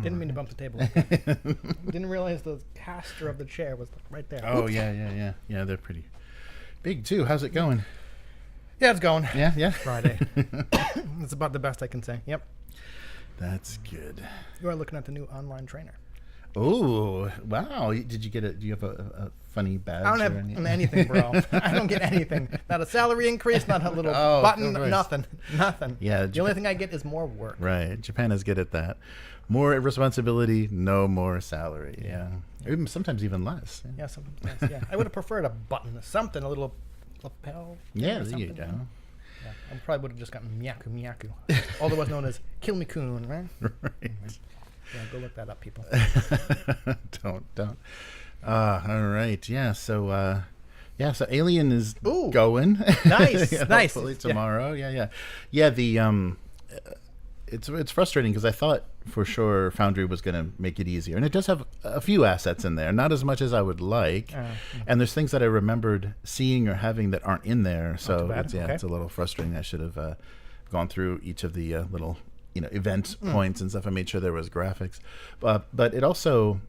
Didn't mean to bump the table. Didn't realize the caster of the chair was right there. Oh, yeah. They're pretty big too. How's it going? Yeah, it's going. Yeah. Friday. It's about the best I can say. Yep. That's good. You are looking at the new online trainer. Oh, wow. Did you get it? Do you have a funny badge? I don't have anything, bro. I don't get anything. Not a salary increase, not a little button, nothing. Yeah. The only thing I get is more work. Right. Japan is good at that. More responsibility, no more salary. Yeah. Sometimes even less. Yeah, sometimes less. Yeah. I would have preferred a button, something, a little lapel. Yeah, there you go. Yeah, I probably would have just gotten Miyaku. Otherwise known as Kill Me Kun, right? Right. Yeah, go look that up, people. Don't. All right. Yeah. So Alien is going. Nice. Nice. Hopefully tomorrow. Yeah. The it's frustrating because I thought for sure Foundry was going to make it easier, and it does have a few assets in there, not as much as I would like. And there's things that I remembered seeing or having that aren't in there. So it's a little frustrating. I should have gone through each of the little event points and stuff. I made sure there was graphics, but it also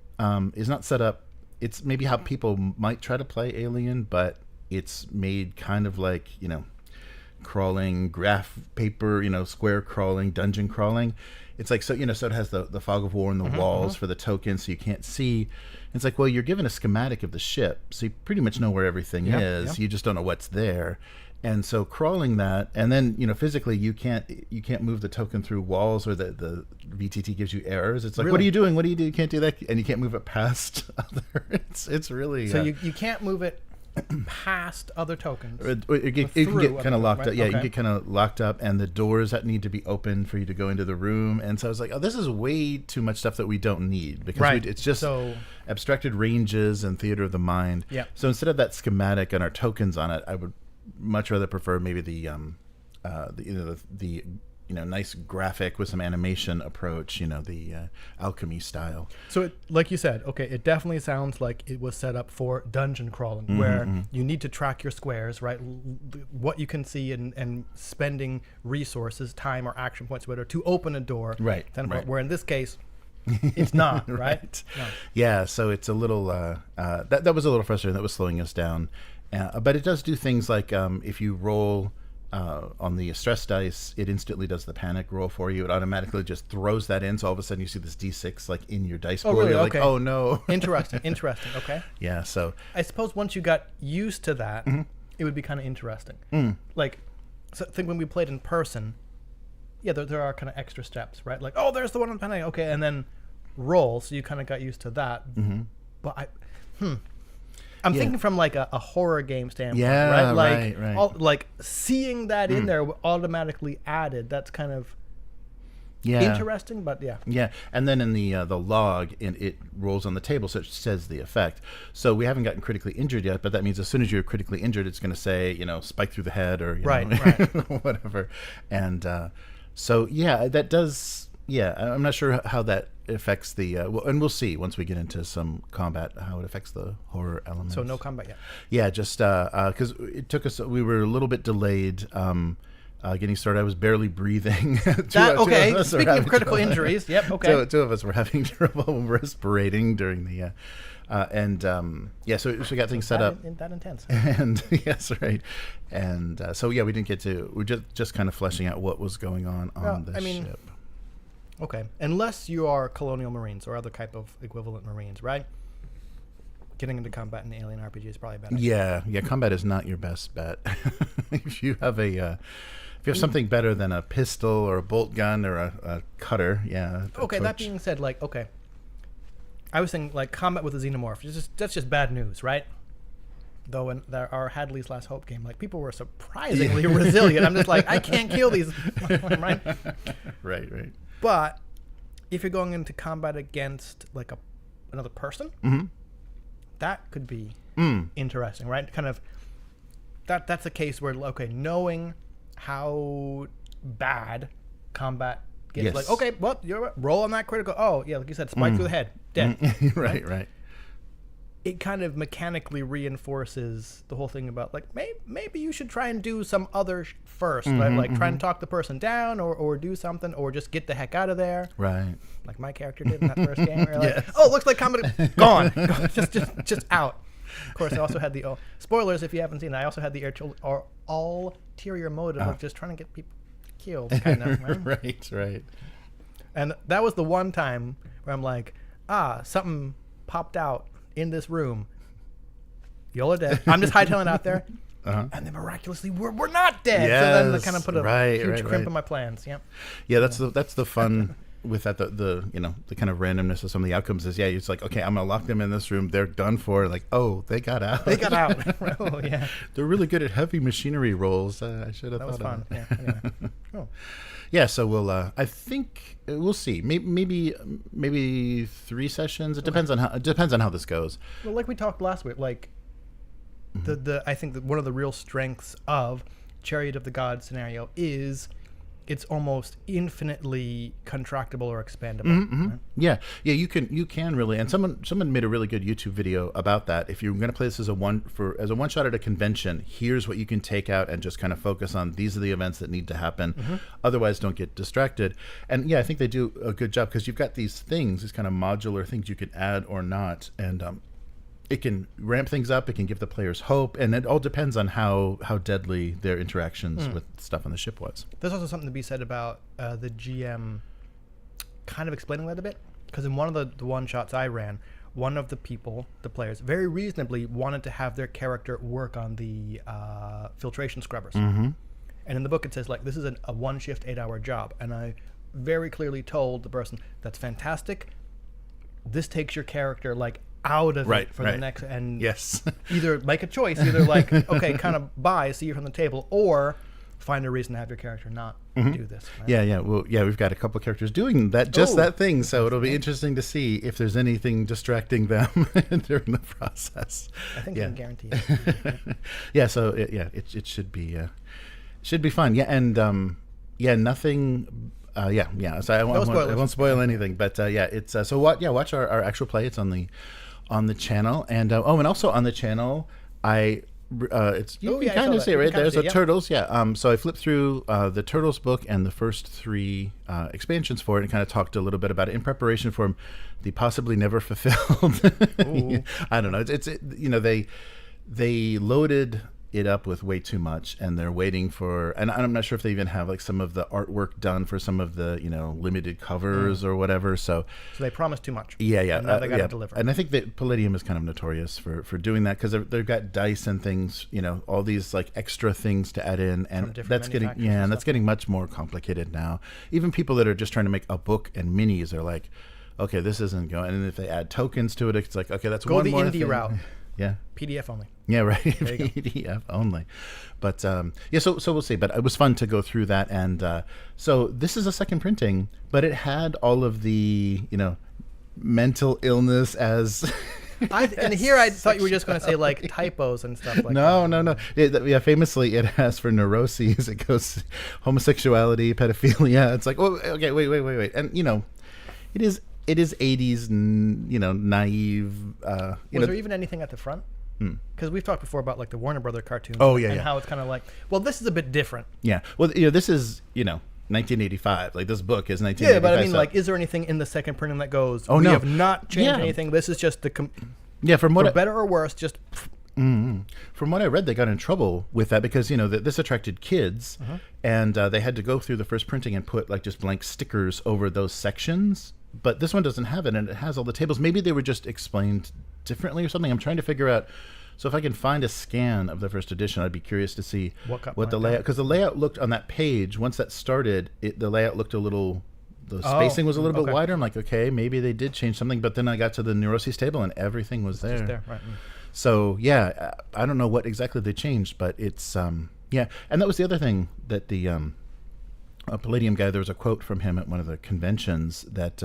is not set up. It's maybe how people might try to play Alien, but it's made kind of like crawling graph paper, square crawling, dungeon crawling. It's like so it has the fog of war in the walls for the tokens, so you can't see. It's like, well, you're given a schematic of the ship, so you pretty much know where everything is. You just don't know what's there. And so crawling that, and then physically you can't move the token through walls, or the VTT gives you errors. It's like, really? What are you doing? What do you do? You can't do that, and you can't move it past other. It's really so you can't move it past other tokens. It can get kind of locked up. Yeah, you can get kind of locked up, and the doors that need to be open for you to go into the room. And so I was like, oh, this is way too much stuff that we don't need, because it's just abstracted ranges and theater of the mind. Yeah. So instead of that schematic and our tokens on it, I would much rather prefer maybe the nice graphic with some animation approach, the alchemy style. So like you said, it definitely sounds like it was set up for dungeon crawling, where you need to track your squares, right? What you can see and spending resources, time or action points, whatever, to open a door. Right. Where in this case, it's not, right? No. Yeah, so it's a little, that was a little frustrating. That was slowing us down. But it does do things like if you roll on the stress dice, it instantly does the panic roll for you. It automatically just throws that in. So all of a sudden you see this D6 like in your dice pool. Really? You're like, oh no. Interesting. Okay. Yeah. So I suppose once you got used to that, it would be kind of interesting. Like, so I think when we played in person, there are kind of extra steps, right? Like, oh, there's the one on the panic. Okay, and then roll. So you kind of got used to that. But I'm thinking from like a horror game standpoint, right? Like, right. Like seeing that in there automatically added. That's kind of interesting, but yeah. And then in the log, it rolls on the table, so it says the effect. So we haven't gotten critically injured yet, but that means as soon as you're critically injured, it's going to say spike through the head or right. whatever. And so that does. Yeah, I'm not sure how that affects the and we'll see once we get into some combat how it affects the horror elements. So no combat yet. Yeah, just because it took us, we were a little bit delayed getting started. I was barely breathing. Speaking of critical injuries, two of us were having trouble respirating during the so we got things set up. That intense. And yes, right. And we didn't get to. We're just kind of fleshing out what was going on the ship. Okay, unless you are colonial marines or other type of equivalent marines, right? Getting into combat in the Alien RPG is probably better. Yeah, combat is not your best bet. If you have something better than a pistol or a bolt gun or a cutter, Okay, that being said, I was thinking combat with a xenomorph. That's just bad news, right? Though in our Hadley's Last Hope game, people were surprisingly resilient. I'm just like, I can't kill these, right? Right. But if you're going into combat against another person, that could be interesting, right? Kind of that's a case where knowing how bad combat gets, yes. You're roll on that critical. Oh yeah, like you said, spike through the head, dead. Right. it kind of mechanically reinforces the whole thing about like maybe you should try and do some other first, right? Like try and talk the person down or do something or just get the heck out of there. Right. Like my character did in that first game. Where like, Yes. oh, it looks like comedy. Gone. just out. Of course, I also had the spoilers if you haven't seen it. I also had the ulterior motive of just trying to get people killed, kind of. Right? Right. And that was the one time where I'm like, something popped out in this room. Y'all are dead. I'm just hightailing out there. And then miraculously, we're not dead. Yes, so then that kind of put a huge crimp in my plans. Yep. Yeah, that's the fun with that. The the kind of randomness of some of the outcomes is it's like, okay, I'm gonna lock them in this room. They're done for. Like, oh, they got out. They got out. Oh yeah. They're really good at heavy machinery rolls. I should have thought that was fun. of it. Yeah. Anyway. Oh. Yeah, so we'll. I think we'll see. Maybe 3 sessions. It depends on how this goes. Well, like we talked last week, like I think that one of the real strengths of Chariot of the Gods scenario is it's almost infinitely contractible or expandable. Right? Yeah, you can really. And someone made a really good YouTube video about that. If you're going to play this as a one shot at a convention, here's what you can take out and just kind of focus on. These are the events that need to happen. Otherwise, don't get distracted. And I think they do a good job because you've got these things, these kind of modular things you can add or not, and it can ramp things up. It can give the players hope, and it all depends on how deadly their interactions with stuff on the ship was. There's also something to be said about the GM kind of explaining that a bit, because in one of the one shots I ran, one of the players, very reasonably wanted to have their character work on the filtration scrubbers. And in the book it says, like, this is a 1-shift 8-hour job, and I very clearly told the person, that's fantastic. This takes your character like out of it for the next, and either make a choice, either like, okay, kind of bye, see you from the table, or find a reason to have your character not do this. Right? Well, we've got a couple characters doing that thing, so it'll be interesting to see if there's anything distracting them during the process. I think I can guarantee it. So it should be fun. Nothing. So I won't spoil anything, but it's watch our actual play. It's on the channel, and also on the channel, it's you can kind of see it right there's the turtles. So I flipped through the Turtles book and the first 3 expansions for it, and kind of talked a little bit about it in preparation for the possibly never fulfilled. I don't know. They loaded it up with way too much, and they're waiting for, and I'm not sure if they even have like some of the artwork done for some of the limited covers or whatever, so they promised too much. And now they gotta deliver. And I think that Palladium is kind of notorious for doing that, because they've got dice and things, all these like extra things to add in, and that's getting much more complicated now. Even people that are just trying to make a book and minis are like, okay, this isn't going, and if they add tokens to it, it's like, okay, that's one more thing. Go the indie route. Yeah. PDF only. Yeah, right. PDF only. But so we'll see. But it was fun to go through that, and so this is a second printing, but it had all of the mental illness as. And here I thought you were just going to say like typos and stuff like that. No. Famously, it has for neuroses. It goes homosexuality, pedophilia. It's like, oh, okay, wait, and it is 80s, naive. Was there even anything at the front? Because we've talked before about like the Warner Brother cartoons. And how it's kind of like, well, this is a bit different. Yeah. Well, this is 1985. Like, this book is 1985. Yeah, but I mean, like, is there anything in the second printing that goes, we have not changed anything. This is just the from what for better or worse, just. From what I read, they got in trouble with that because this attracted kids, and they had to go through the first printing and put like just blank stickers over those sections. But this one doesn't have it, and it has all the tables. Maybe they were just explained differently or something. I'm trying to figure out. So if I can find a scan of the first edition, I'd be curious to see what the layout. Because the layout looked on that page. Once that started, the layout looked a little. The spacing was a little bit wider. I'm like, okay, maybe they did change something. But then I got to the neuroses table, and everything was there. Just there, right? So I don't know what exactly they changed, but it's And that was the other thing that the a Palladium guy. There was a quote from him at one of the conventions that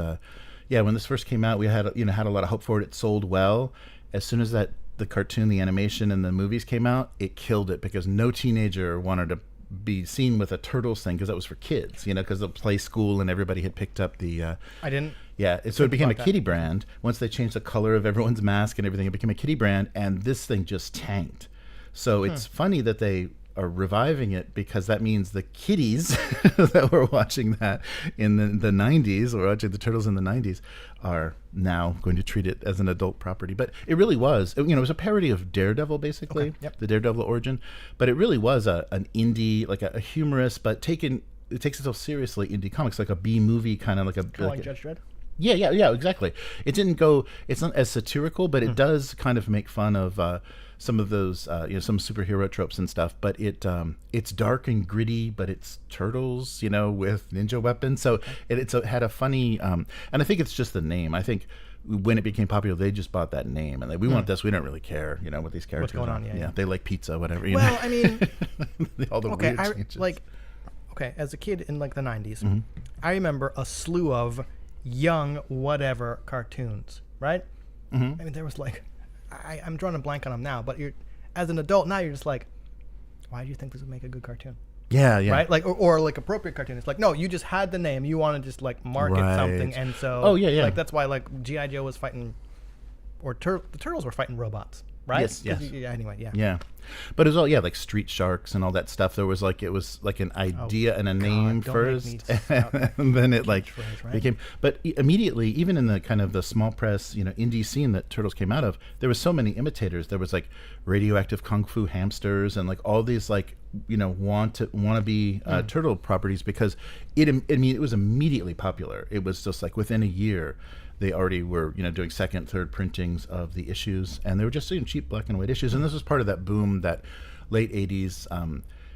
when this first came out, we had had a lot of hope for it. It sold well. As soon as the cartoon, the animation, and the movies came out, it killed it because no teenager wanted to be seen with a Turtles thing because that was for kids, because the Play School and everybody had picked up the. I didn't. Yeah, so it became a kiddie brand. Once they changed the color of everyone's mask and everything, it became a kiddie brand, and this thing just tanked. So it's funny that they are reviving it because that means the kiddies that were watching that in the 90s, or watching the Turtles in the 90s, are now going to treat it as an adult property. But it really was. It was a parody of Daredevil, basically, the Daredevil origin. But it really was an indie, like a humorous, but it takes itself seriously indie comics, like a B movie kind of like a... Kind of like Judge Dredd? Yeah, exactly. It's not as satirical, but it does kind of make fun of some of those, some superhero tropes and stuff. But it's dark and gritty, but it's turtles, with ninja weapons. So it had a funny, and I think it's just the name. I think when it became popular, they just bought that name and we want this. We don't really care, what these characters what's going are. on. Yeah. They like pizza, whatever. Well, I mean, all the weird changes. As a kid in like the 90s, I remember a slew of young whatever cartoons, right? I mean, there was like, I'm drawing a blank on them now, but as an adult now, you're just like, why do you think this would make a good cartoon? Yeah. Right? Like, or like appropriate cartoon. It's like, no, you just had the name, you want to just like market something, and so like that's why like G.I. Joe was fighting, or the Turtles were fighting robots, right? Yes. Anyway, yeah. But it was all like Street Sharks and all that stuff. It was like an idea and a name first, and then it became. But immediately, even in the kind of the small press, indie scene that Turtles came out of, there was so many imitators. There was like radioactive kung fu hamsters and like all these like wannabe turtle properties because it was immediately popular. It was just like within a year. They already were, doing second, third printings of the issues, and they were just doing cheap black and white issues. And this was part of that boom, that late '80s.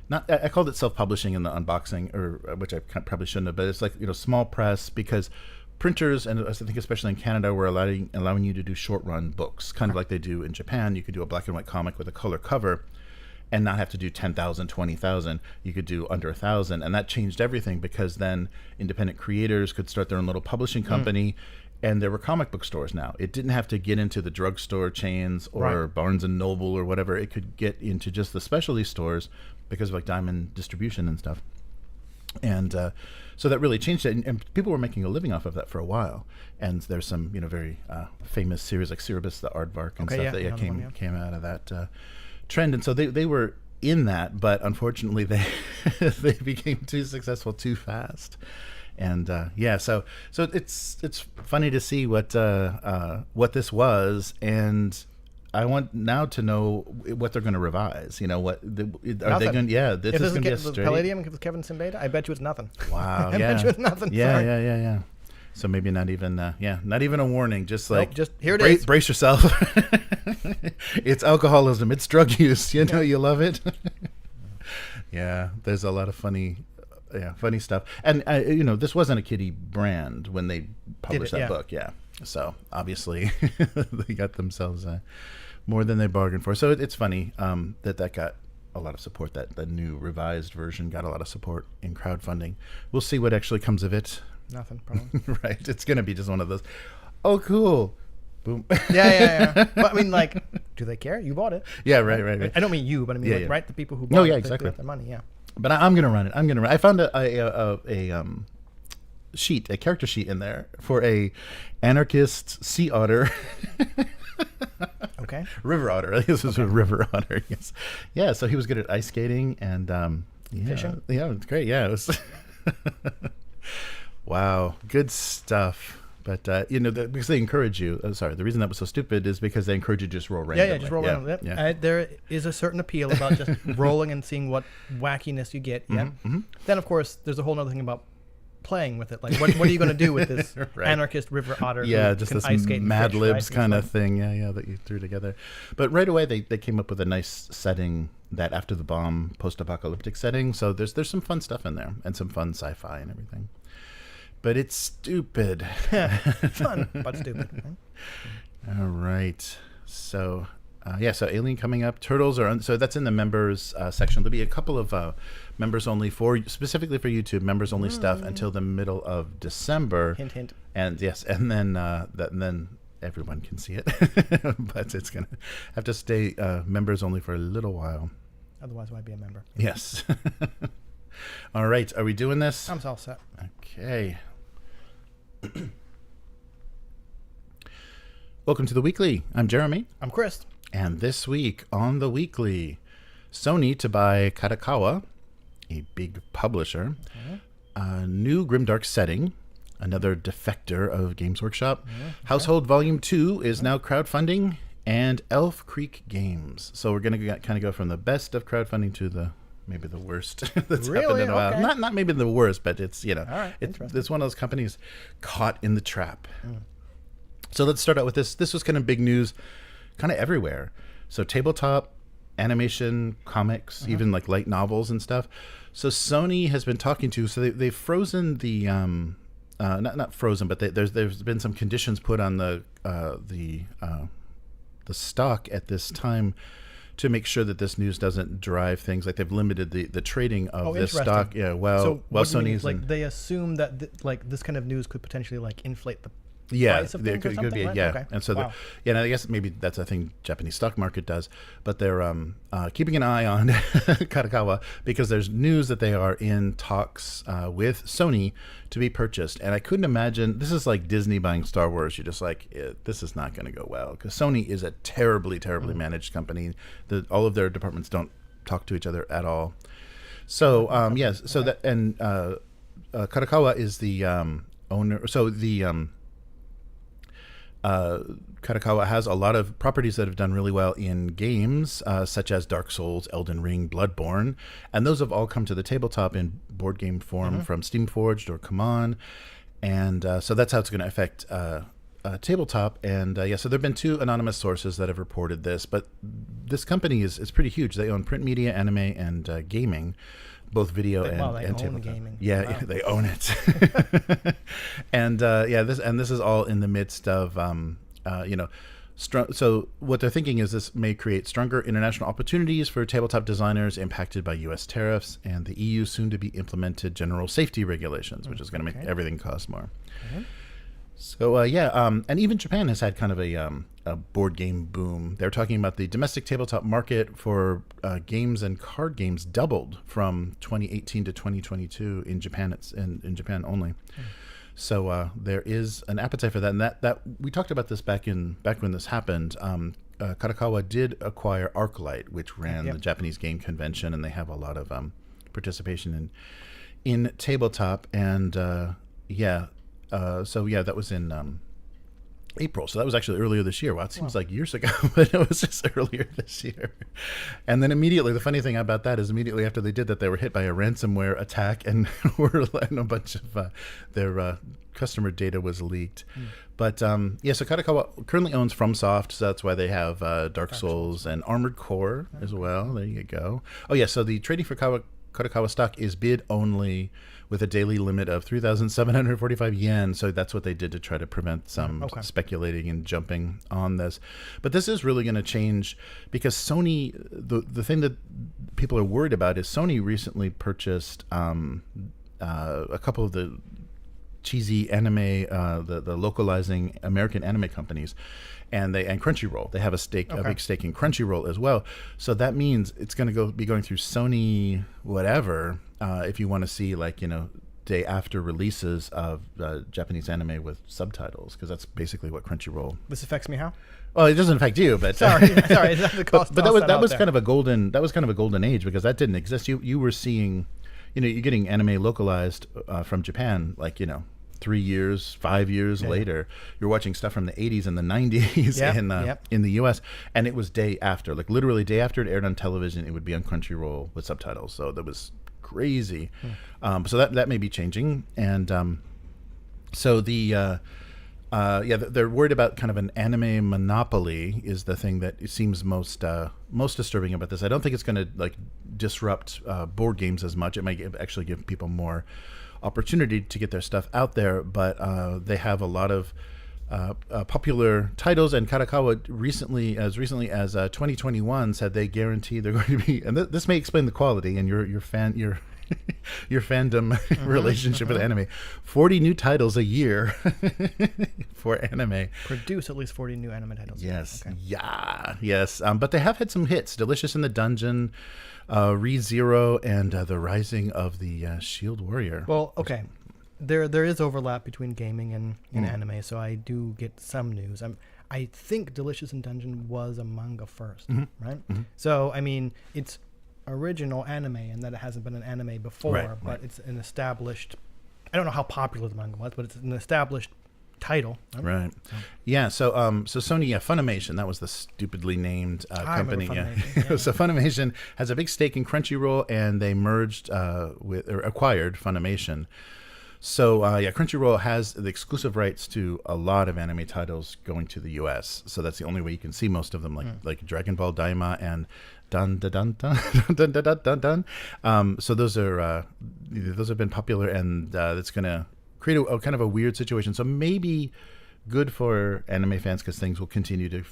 I called it self-publishing in the unboxing, or which I probably shouldn't have. But it's like small press, because printers, and I think especially in Canada, were allowing you to do short-run books, kind of like they do in Japan. You could do a black and white comic with a color cover, and not have to do 10,000, 20,000. You could do under 1,000, and that changed everything because then independent creators could start their own little publishing company. And there were comic book stores now. It didn't have to get into the drugstore chains or Barnes and Noble or whatever. It could get into just the specialty stores because of like Diamond Distribution and stuff. And so that really changed it. And people were making a living off of that for a while. And there's some, very famous series like Cerebus, the Aardvark and stuff that came out of that trend. And so they were in that, but unfortunately they became too successful too fast. And so it's funny to see what this was, and I want now to know what they're going to revise. What are they going? Yeah, this is going to be a straight. Palladium with Kevin Simbada. I bet you it's nothing. Wow. I bet you it's nothing. Yeah. So maybe not even not even a warning. Just like just here it is. Brace yourself. It's alcoholism. It's drug use. You love it. Yeah, there's a lot of funny stuff. And this wasn't a kiddie brand when they published that book. Yeah, so obviously they got themselves more than they bargained for. So it's funny that got a lot of support. That the new revised version got a lot of support in crowdfunding. We'll see what actually comes of it. Nothing, probably. Right, it's gonna be just one of those. Oh, cool. Boom. Yeah. But I mean, like, do they care? You bought it. Yeah, right. I don't mean you, but I mean right, the people who bought it. Exactly. They the money. Yeah. But I'm going to run it. I found a sheet, a character sheet in there for a anarchist sea otter. Okay. River otter. I guess this was a river otter. Yes. Yeah. So he was good at ice skating and fishing. Yeah, it's great. Yeah. It was. Wow. Good stuff. But because they encourage you. The reason that was so stupid is because they encourage you to just roll randomly. Yeah, just roll randomly. Yeah. There is a certain appeal about just rolling and seeing what wackiness you get. Yeah. Mm-hmm. Then of course there's a whole other thing about playing with it. Like what are you going to do with this anarchist river otter? Yeah, just this Mad Libs kind of thing. Yeah, that you threw together. But right away they came up with a nice setting, that after the bomb post-apocalyptic setting. So there's some fun stuff in there and some fun sci-fi and everything. But it's stupid. Fun, but stupid. All right. So, so Alien coming up. Turtles are so that's in the members section. There'll be a couple of members only specifically for YouTube, members only stuff until the middle of December. Hint, hint. And yes, and then then everyone can see it. But it's gonna have to stay members only for a little while. Otherwise, why be a member? Yes. All right. Are we doing this? I'm all set. Okay. Welcome to the Weekly. I'm Jeremy. I'm Chris. And this week on the Weekly, Sony to buy Kadokawa, a big publisher, a new Grimdark setting, another defector of Games Workshop, Household Volume 2 is now crowdfunding, and Elf Creek Games. So we're going to kind of go from the best of crowdfunding to the maybe the worst that's happened in a while. Not maybe the worst, but it's, you know, it's one of those companies caught in the trap. So let's start out with this. This was kind of big news kind of everywhere. So tabletop, animation, comics, even like light novels and stuff. So Sony has been talking to, so they've frozen the, not frozen, but there's been some conditions put on the stock at this time to make sure that this news doesn't drive things. Like they've limited the trading of this stock. Yeah, so Sony's like they assume that like this kind of news could potentially like inflate the yeah, price of there things could be, right? yeah. Okay. And so, and I guess maybe that's a thing Japanese stock market does, but they're keeping an eye on Kadokawa because there's news that they are in talks with Sony to be purchased. And I couldn't imagine, this is like Disney buying Star Wars. You're just like, this is not going to go well because Sony is a terribly managed company. All of their departments don't talk to each other at all. So, yes, so that, and Kadokawa is the owner. So the Kadokawa has a lot of properties that have done really well in games, such as Dark Souls, Elden Ring, Bloodborne, and those have all come to the tabletop in board game form from Steamforged or Come On, and so that's how it's going to affect tabletop. And so there have been two anonymous sources that have reported this, but this company is pretty huge. They own print media, anime, and gaming. Both video and tabletop. Gaming. Yeah, wow. They own it. And this is all in the midst of so what they're thinking is this may create stronger international opportunities for tabletop designers impacted by U.S. tariffs and the EU soon to be implemented general safety regulations, which is going to make everything cost more. So and even Japan has had kind of a board game boom. They're talking about the domestic tabletop market for games and card games doubled from 2018 to 2022 in Japan. It's in Japan only. So there is an appetite for that, and that we talked about this back when this happened. Kadokawa did acquire Arclight, which ran the Japanese game convention, and they have a lot of participation in tabletop, and that was in April. So that was actually earlier this year. Wow, it seems like years ago, but it was just earlier this year. And then immediately, the funny thing about that is immediately after they did that, they were hit by a ransomware attack and a bunch of their customer data was leaked. But so Kadokawa currently owns FromSoft, so that's why they have Dark Souls and Armored Core as well. There you go. Oh yeah, so the trading for Kadokawa stock is bid only with a daily limit of 3,745 yen. So that's what they did to try to prevent some speculating and jumping on this. But this is really going to change because Sony, the thing that people are worried about is Sony recently purchased a couple of the cheesy anime, the localizing American anime companies, and Crunchyroll. They have a big stake in Crunchyroll as well. So that means it's going to be going through Sony whatever if you want to see day after releases of Japanese anime with subtitles, because that's basically what Crunchyroll. This affects me how? Well, it doesn't affect you, but sorry, is that the cost? But that was kind of a golden age because that didn't exist. You were seeing, you're getting anime localized from Japan, 3 years, 5 years later. You're watching stuff from the 80s and the 90s in the US, and it was day after, literally day after it aired on television, it would be on Crunchyroll with subtitles. So that was crazy. So that may be changing, and so they're worried about kind of an anime monopoly is the thing that it seems most disturbing about this. I don't think it's going to disrupt board games as much. It might actually give people more opportunity to get their stuff out there, but they have a lot of popular titles, and Kadokawa recently as 2021 said they guarantee they're going to be, and this may explain the quality, and you're your fandom relationship with anime. 40 new titles a year for anime. Produce at least 40 new anime titles. Yes. Okay. Yeah. Yes. But they have had some hits. Delicious in the Dungeon, ReZero, and The Rising of the Shield Warrior. Well, okay. There is overlap between gaming and anime, so I do get some news. I think Delicious in Dungeon was a manga first, right? So, I mean, it's original anime and that it hasn't been an anime before, but it's an established, I don't know how popular the manga was, but it's an established title. Right. Yeah. So Sony, Funimation, that was the stupidly named company. So Funimation has a big stake in Crunchyroll, and they merged or acquired Funimation. So Crunchyroll has the exclusive rights to a lot of anime titles going to the U.S. So that's the only way you can see most of them, like Dragon Ball Daima and Dun Dun Dun Dun Dun Dun Dun Dun Dun. So those have been popular, and it's going to create a kind of a weird situation. So maybe good for anime fans, because things will continue to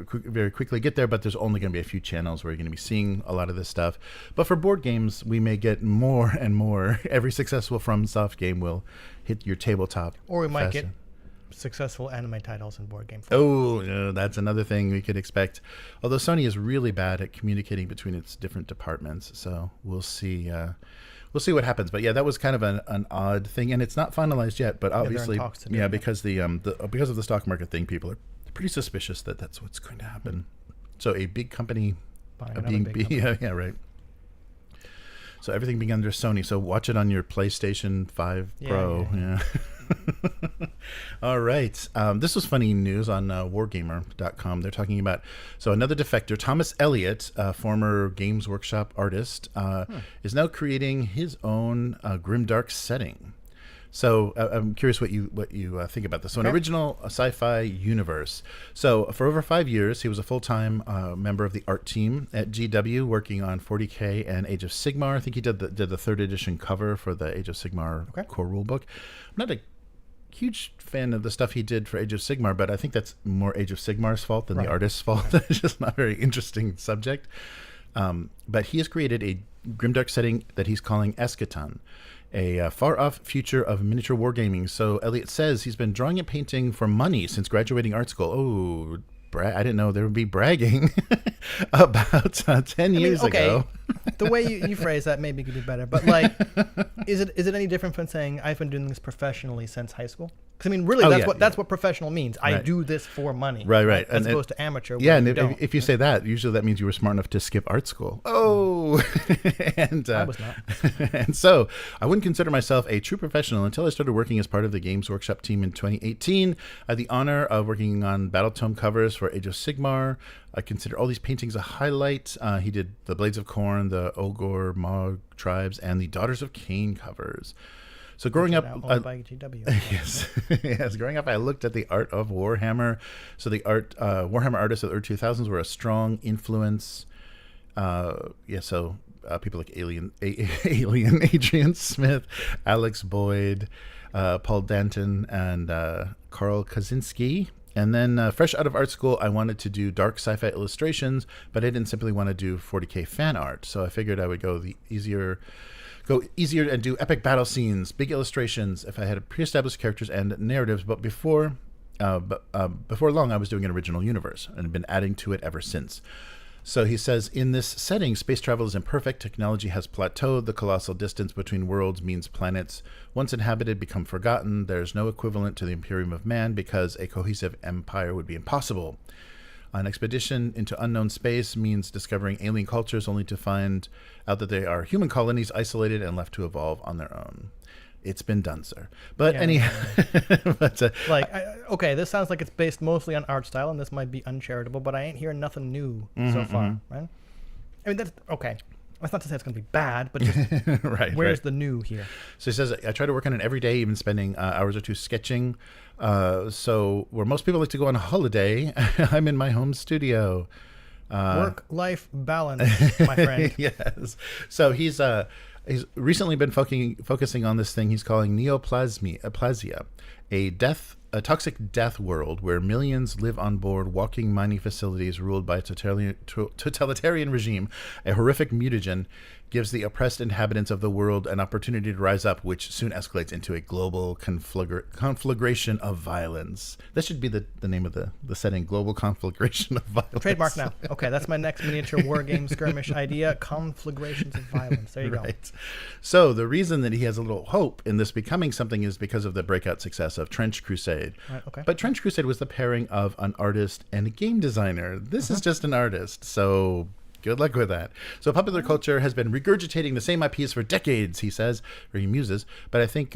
very quickly get there, but there's only going to be a few channels where you're going to be seeing a lot of this stuff. But for board games, we may get more and more. Every successful FromSoft game will hit your tabletop. Or we might get successful anime titles in board game form. Oh, that's another thing we could expect. Although Sony is really bad at communicating between its different departments, so we'll see. We'll see what happens, but yeah, that was kind of an odd thing, and it's not finalized yet. But obviously, because because of the stock market thing, people are pretty suspicious that that's what's going to happen. So a big company being right. So everything being under Sony. So watch it on your PlayStation 5 Pro. Yeah. All right. This was funny news on wargamer.com. They're talking about, another defector, Thomas Elliott, former Games Workshop artist, is now creating his own Grimdark setting. So I'm curious what you think about this. So an original sci-fi universe. So for over 5 years, he was a full-time member of the art team at GW, working on 40K and Age of Sigmar. I think he did the third edition cover for the Age of Sigmar core rulebook. I'm not a huge fan of the stuff he did for Age of Sigmar, but I think that's more Age of Sigmar's fault than the artist's fault. It's just not a very interesting subject. But he has created a Grimdark setting that he's calling Eskaton, a far-off future of miniature wargaming. So Elliott says he's been drawing and painting for money since graduating art school. Oh, I didn't know there would be bragging about 10 years ago. The way you phrase that maybe could be better, but is it any different from saying I've been doing this professionally since high school? Because I mean, really, that's what professional means. I do this for money, right, as opposed to amateur. Yeah, and if you say that, usually that means you were smart enough to skip art school. Oh, and I was not. And so I wouldn't consider myself a true professional until I started working as part of the Games Workshop team in 2018. I had the honor of working on Battletome covers for Age of Sigmar. I consider all these paintings a highlight. He did the Blades of Corn, the Ogor Mog tribes, and the Daughters of Cain covers. So growing up, by GW. yes, growing up, I looked at the art of Warhammer. So the Warhammer artists of the early 2000s were a strong influence. People like Alien Adrian Smith, Alex Boyd, Paul Danton, and Karl Kaczynski. And then fresh out of art school, I wanted to do dark sci-fi illustrations, but I didn't simply want to do 40K fan art. So I figured I would go easier and do epic battle scenes, big illustrations if I had pre-established characters and narratives. But before long, I was doing an original universe and have been adding to it ever since. So he says, in this setting, space travel is imperfect. Technology has plateaued. The colossal distance between worlds means planets once inhabited become forgotten. There's no equivalent to the Imperium of Man because a cohesive empire would be impossible. An expedition into unknown space means discovering alien cultures only to find out that they are human colonies isolated and left to evolve on their own. It's been done, sir. But anyhow, this sounds like it's based mostly on art style, and this might be uncharitable, but I ain't hearing nothing new so far, right? I mean, that's okay. That's not to say it's going to be bad, but just where's the new here? So he says, I try to work on it every day, even spending hours or two sketching. So where most people like to go on a holiday, I'm in my home studio. Work-life balance, my friend. Yes. So he's recently been focusing on this thing he's calling Neo-plasia, a toxic death world where millions live on board walking mining facilities ruled by a totalitarian regime, a horrific mutagen gives the oppressed inhabitants of the world an opportunity to rise up, which soon escalates into a global conflagration of violence. That should be the name of the setting, global conflagration of violence. Trademark now. Okay, that's my next miniature war game skirmish idea, conflagrations of violence. There you go. So the reason that he has a little hope in this becoming something is because of the breakout success of Trench Crusade. Right, okay. But Trench Crusade was the pairing of an artist and a game designer. This is just an artist, so good luck with that. So popular culture has been regurgitating the same IPs for decades, he says, or he muses. But I think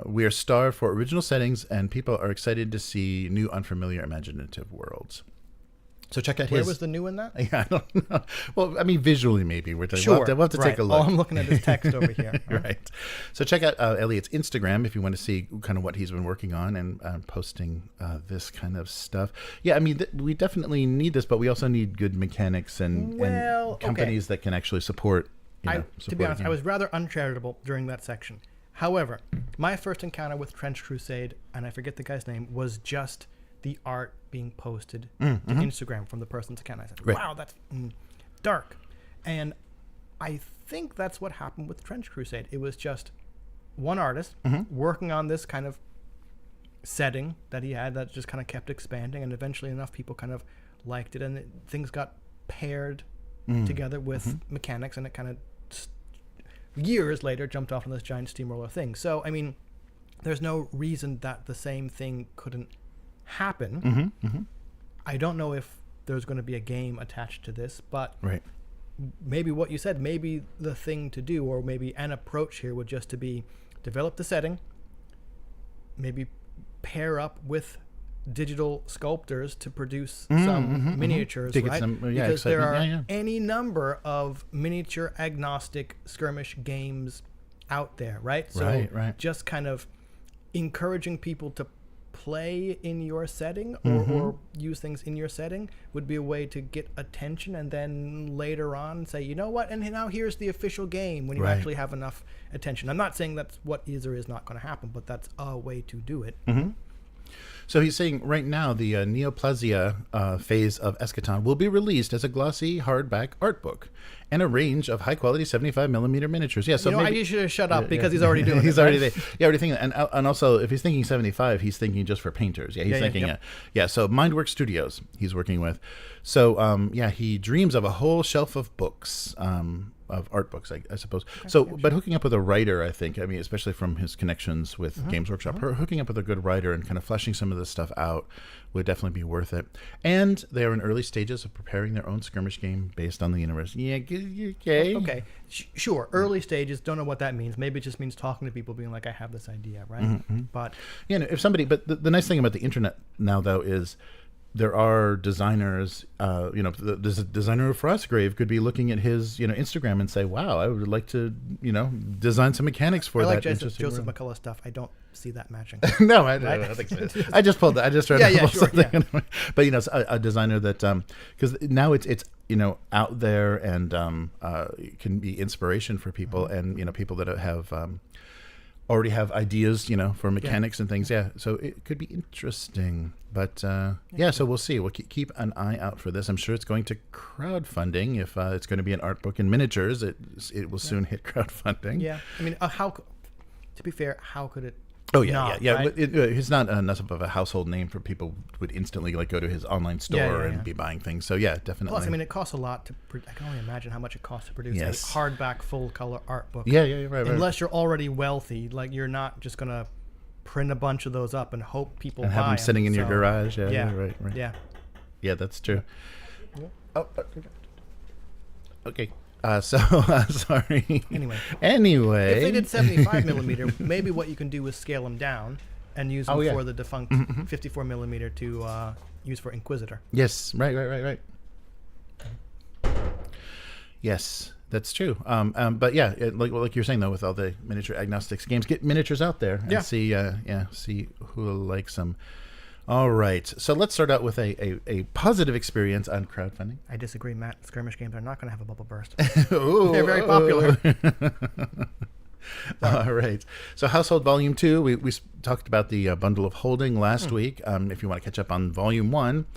we are starved for original settings, and people are excited to see new, unfamiliar, imaginative worlds. So check out Where was the new in that? Yeah, I don't know. Well, I mean, visually, maybe. We'll have to right. take a look. All I'm looking at is text over here. Right. So check out Elliott's Instagram if you want to see kind of what he's been working on and posting this kind of stuff. Yeah, I mean, we definitely need this, but we also need good mechanics and companies that can actually support. To be honest, I was rather uncharitable during that section. However, my first encounter with Trench Crusade, and I forget the guy's name, was just the art being posted to Instagram from the person's account. I said, wow, that's dark. And I think that's what happened with Trench Crusade. It was just one artist working on this kind of setting that he had that just kind of kept expanding, and eventually enough people kind of liked it, and things got paired together with mechanics, and it kind of years later jumped off on this giant steamroller thing. So, I mean, there's no reason that the same thing couldn't happen. I don't know if there's going to be a game attached to this, but maybe what you said, maybe the thing to do, or maybe an approach here would just to be develop the setting, maybe pair up with digital sculptors to produce some miniatures, right? Because there are any number of miniature agnostic skirmish games out there, right? So just kind of encouraging people to play in your setting or use things in your setting would be a way to get attention, and then later on say, you know what, and now here's the official game when you actually have enough attention. I'm not saying that's what is or is not going to happen, but that's a way to do it. So he's saying right now the Neo-plasia phase of Eskaton will be released as a glossy hardback art book and a range of high-quality 75mm miniatures. Yeah, so maybe, I should have shut up because he's already doing he's already there. Yeah, already thinking. And also, if he's thinking 75, he's thinking just for painters. Yeah, he's thinking. So Mindworks Studios he's working with. So he dreams of a whole shelf of books. Of art books, I suppose. So, but hooking up with a writer, I think, I mean, especially from his connections with Games Workshop, hooking up with a good writer and kind of fleshing some of this stuff out would definitely be worth it. And they are in early stages of preparing their own skirmish game based on the universe. Yeah, okay. Sure. Early stages, don't know what that means. Maybe it just means talking to people, being like, I have this idea, right? But if somebody, but the nice thing about the internet now, though, is there are designers, the designer of Frostgrave could be looking at his, Instagram and say, wow, I would like to, design some mechanics for that. I like Joseph McCullough stuff. I don't see that matching. No, I don't think so. I just pulled that. I just tried to pull something. Yeah. But, a designer that, because now it's out there and can be inspiration for people and, people that have already have ideas, for mechanics and things. Yeah, so it could be interesting. But so we'll see. We'll keep an eye out for this. I'm sure it's going to crowdfunding. If it's going to be an art book in miniatures, it will soon hit crowdfunding. Yeah, I mean, to be fair, how could it? Oh yeah. Right? He's not enough of a household name for people would instantly go to his online store and be buying things. So yeah, definitely. Plus, I mean, it costs a lot to. I can only imagine how much it costs to produce a hardback, full color art book. Yeah, right. Unless you're already wealthy, you're not just gonna print a bunch of those up and hope people and buy have them sitting in your garage. Yeah, right. Yeah, that's true. Oh, okay. Sorry. Anyway, if they did 75mm, maybe what you can do is scale them down and use them for the defunct 54mm to use for Inquisitor. Yes, right. Yes, that's true. But yeah, like you're saying though, with all the miniature agnostics games, get miniatures out there and see who likes them. All right, so let's start out with a positive experience on crowdfunding. I disagree, Matt. Skirmish games are not going to have a bubble burst. They're very popular. All right, so Household Volume 2, we talked about the Bundle of Holding last week. If you want to catch up on Volume 1,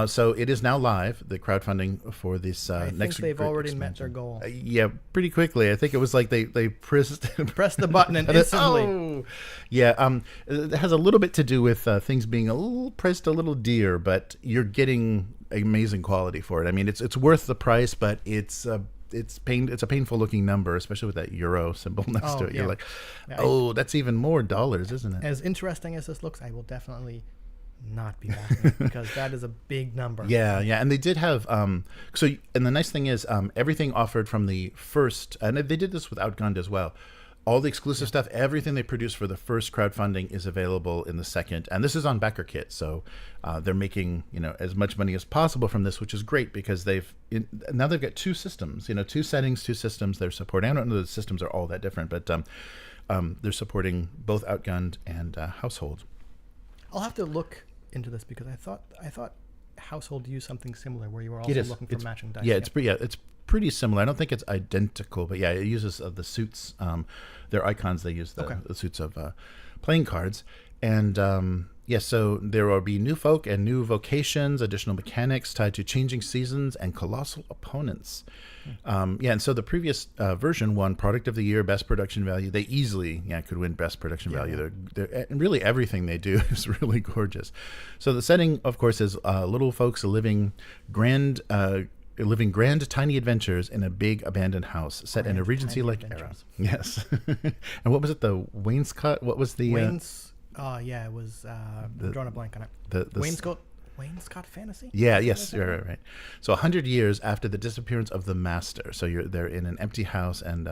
So it is now live, the crowdfunding for this I next think they've already expansion. met their goal. Yeah, pretty quickly. I think it was like they pressed the button and instantly. Oh! Yeah, it has a little bit to do with things being priced a little dear, but you're getting amazing quality for it. I mean, it's worth the price, but it's a painful looking number, especially with that euro symbol next to it. Yeah. You're like, that's even more dollars, isn't it? As interesting as this looks, I will definitely not be backing it because that is a big number. Yeah, and they did have and the nice thing is everything offered from the first, and they did this with Outgunned as well. All the exclusive stuff, everything they produced for the first crowdfunding is available in the second, and this is on BackerKit, so they're making as much money as possible from this, which is great because now they've got two systems, two settings, two systems they're supporting. I don't know the systems are all that different, but they're supporting both Outgunned and Household. I'll have to look into this because I thought Household used something similar where you were also looking for matching dice. Yeah, it's pretty similar. I don't think it's identical, but yeah, it uses the suits. Their icons, they use the suits of playing cards. And so there will be new folk and new vocations, additional mechanics tied to changing seasons and colossal opponents. And so the previous version won Product of the Year, Best Production Value. They easily could win Best Production Value. They're and really everything they do is really gorgeous. So the setting, of course, is little folks living grand tiny adventures in a big abandoned house set in a Regency-like era. Yes. And what was it? The wainscot? What was the... it was... I'm drawing a blank on it. The Wainscot Fantasy? Yeah, yes, right. So 100 years after the disappearance of the Master. So they're in an empty house, and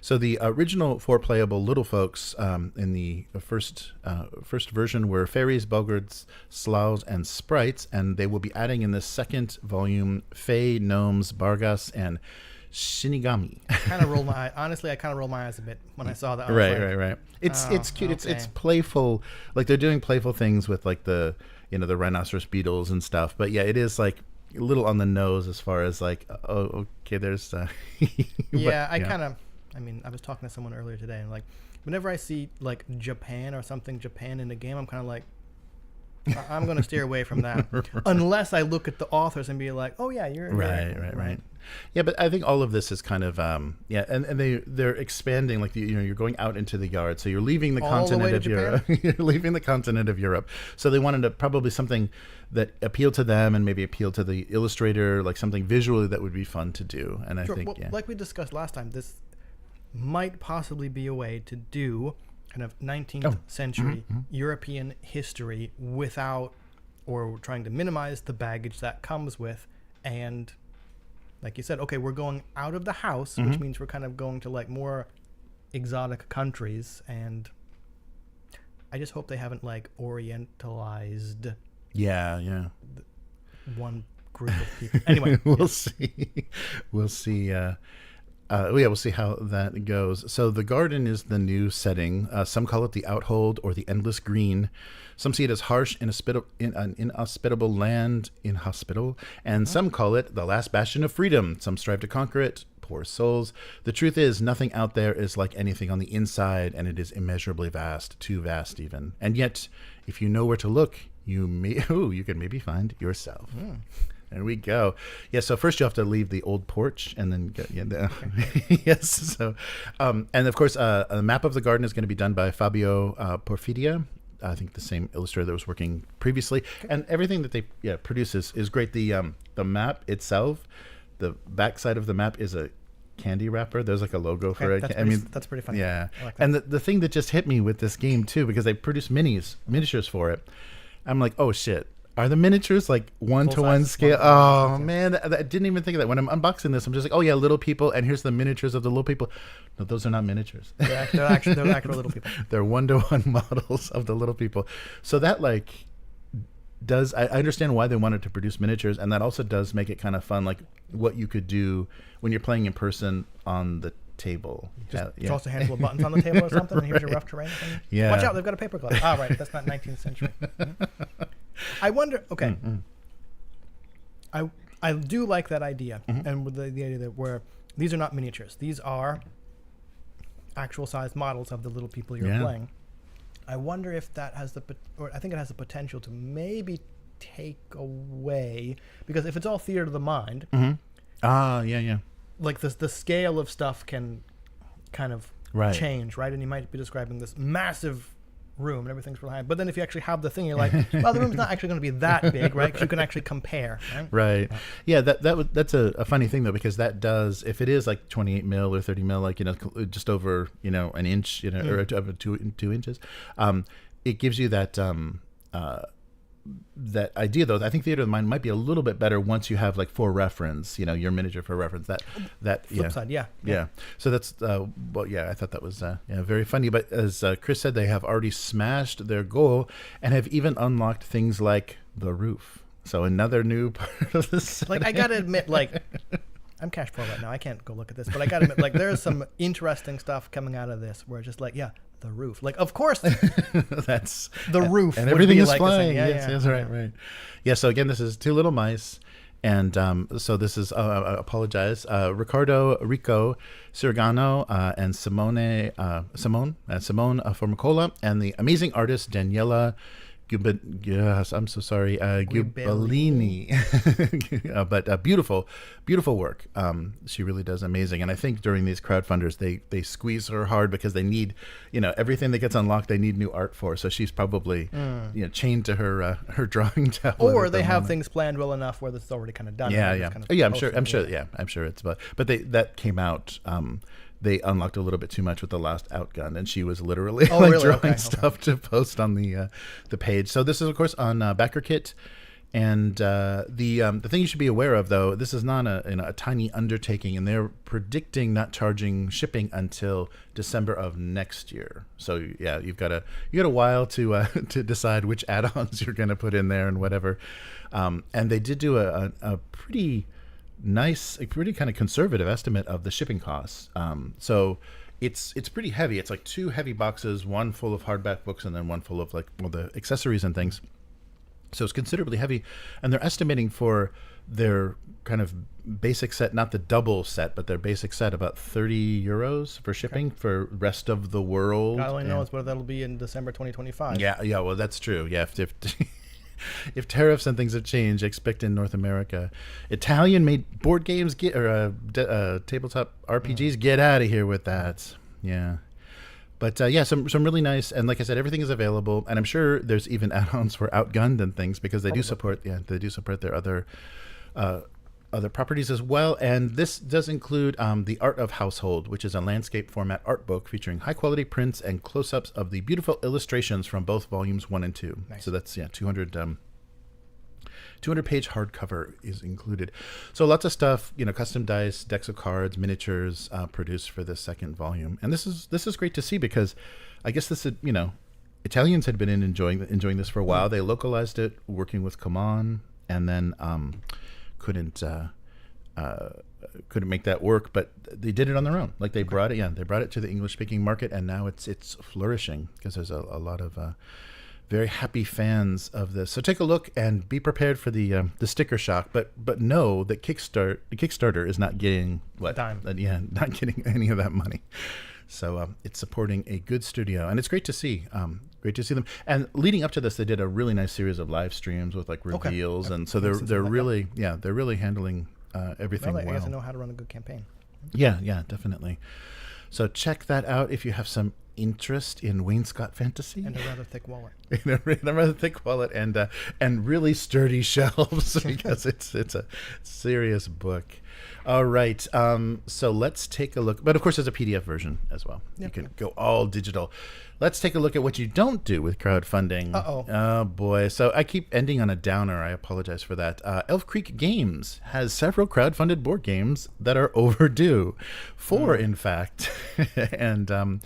So the original 4 playable little folks in the first version were fairies, boggards, sloughs, and sprites, and they will be adding in this second volume fae, gnomes, bargas, and Shinigami. I kind of rolled my eyes a bit when I saw that. Right. It's cute. Okay. It's playful. Like they're doing playful things with like the the rhinoceros beetles and stuff. But yeah, it is like a little on the nose as far as like there's. I was talking to someone earlier today and like whenever I see like Japan or something Japan in the game, I'm kind of like. I'm going to steer away from that unless I look at the authors and be like, oh yeah, you're right. Yeah, but I think all of this is kind of and they're expanding like you're going out into the yard, so you're leaving the continent of Europe. You're leaving the continent of Europe. So they wanted to probably something that appealed to them and maybe appeal to the illustrator, like something visually that would be fun to do. And I think like we discussed last time, this might possibly be a way to do kind of 19th century European history without or trying to minimize the baggage that comes with. And like you said, okay, we're going out of the house, which means we're kind of going to like more exotic countries. And I just hope they haven't like orientalized one group of people. Anyway, we'll see. We'll see how that goes. So the garden is the new setting. Some call it the Outhold or the Endless Green. Some see it as harsh, inhospitable land, and some call it the last bastion of freedom. Some strive to conquer it. Poor souls. The truth is, nothing out there is like anything on the inside, and it is immeasurably vast, too vast even. And yet, if you know where to look, you can maybe find yourself. There we go. Yeah. So first you have to leave the old porch and then get yes. So, and of course, a map of the garden is going to be done by Fabio Porfidia. I think the same illustrator that was working previously, and everything that they produce is great. The map itself, the backside of the map is a candy wrapper. There's like a logo for it. That's pretty funny. Yeah. I like that. And the thing that just hit me with this game too, because they produce miniatures for it. I'm like, oh shit. Are the miniatures like 1-to-1 scale? Oh man, I didn't even think of that. When I'm unboxing this, I'm just like, oh yeah, little people, and here's the miniatures of the little people. No, those are not miniatures. They're actual little people. They're 1-to-1 models of the little people. So that like I understand why they wanted to produce miniatures, and that also does make it kind of fun, like what you could do when you're playing in person on the table. Just toss a handful of buttons on the table or something, and here's your rough terrain thing. Yeah. Watch out, they've got a paperclip. Right, that's not 19th century. I wonder. Okay, I do like that idea, and with the idea that where these are not miniatures; these are actual size models of the little people you're playing. I wonder if that has I think it has the potential to maybe take away, because if it's all theater of the mind, yeah. like the scale of stuff can kind of change, right? And you might be describing this massive room and everything's real high, but then if you actually have the thing, you're like, well, the room's not actually going to be that big, right? Because you can actually compare, right? Yeah, that's a funny thing though, because that does, if it is like 28 mil or 30 mil, like, you know, just over, you know, an inch, you know, or over 2 inches, it gives you that that idea though. I think theater of the mind might be a little bit better once you have like for reference, you know, your miniature for reference. That flip side, yeah. So that's well, yeah, I thought that was very funny. But as Chris said, they have already smashed their goal and have even unlocked things like the roof. So another new part of the set. Like, I gotta admit, like, I'm cash poor right now. I can't go look at this, but I gotta admit, like, there's some interesting stuff coming out of this where it's just like, yeah, the roof. Like, of course, that's the roof, and everything is like flying. Yes, right. Yeah. So again, this is Two Little Mice, and so this is. I apologize, Rico Sirgano and Simone Formicola, and the amazing artist Daniela. I'm so sorry, Gubellini. But beautiful work. She really does amazing. And I think during these crowdfunders, they squeeze her hard because they need, you know, everything that gets unlocked, they need new art for. So she's probably, you know, chained to her drawing tablet. Or they have things planned well enough where this is already kind of done. Yeah. I'm sure it's, but that came out. They unlocked a little bit too much with the last Outgun, and she was literally drawing stuff to post on the page. So this is, of course, on BackerKit, and the thing you should be aware of, though, this is not a tiny undertaking, and they're predicting not charging shipping until December of next year. So yeah, you got a while to decide which add-ons you're going to put in there and whatever. And they did do a pretty nice, a pretty kind of conservative estimate of the shipping costs. So it's pretty heavy. It's like 2 heavy boxes, one full of hardback books and then one full of like the accessories and things. So it's considerably heavy, and they're estimating for their kind of basic set, not the double set, but their basic set, about €30 for shipping for rest of the world. God only knows what that'll be in December 2025. Yeah, well, that's true. Yeah, if tariffs and things have changed, expect in North America. Italian-made board games tabletop RPGs, get out of here with that. Yeah. But some really nice, and like I said, everything is available, and I'm sure there's even add-ons for Outgunned and things, because they do support their other properties as well. And this does include The Art of Household, which is a landscape format art book featuring high-quality prints and close-ups of the beautiful illustrations from both volumes 1 and 2. Nice. So that's 200-page hardcover is included. So lots of stuff, custom dice, decks of cards, miniatures produced for this second volume. And this is great to see, because I guess this had, Italians had been enjoying this for a while. They localized it, working with Common, and then couldn't make that work, but they did it on their own. Like they brought it to the English-speaking market, and now it's flourishing because there's a lot of very happy fans of this. So take a look and be prepared for the sticker shock, but know that Kickstarter is not getting not getting any of that money. So it's supporting a good studio, and it's great to see. Great to see them. And leading up to this, they did a really nice series of live streams with like reveals, and so they're really handling everything well. I guess I know how to run a good campaign. Yeah, definitely. So check that out if you have some interest in wainscot fantasy and a rather thick wallet. And really sturdy shelves, because it's a serious book. All right, so let's take a look. But of course, there's a PDF version as well. Yep. You can go all digital. Let's take a look at what you don't do with crowdfunding. Oh boy. So I keep ending on a downer. I apologize for that. Elf Creek Games has several crowdfunded board games that are overdue. 4, in fact. And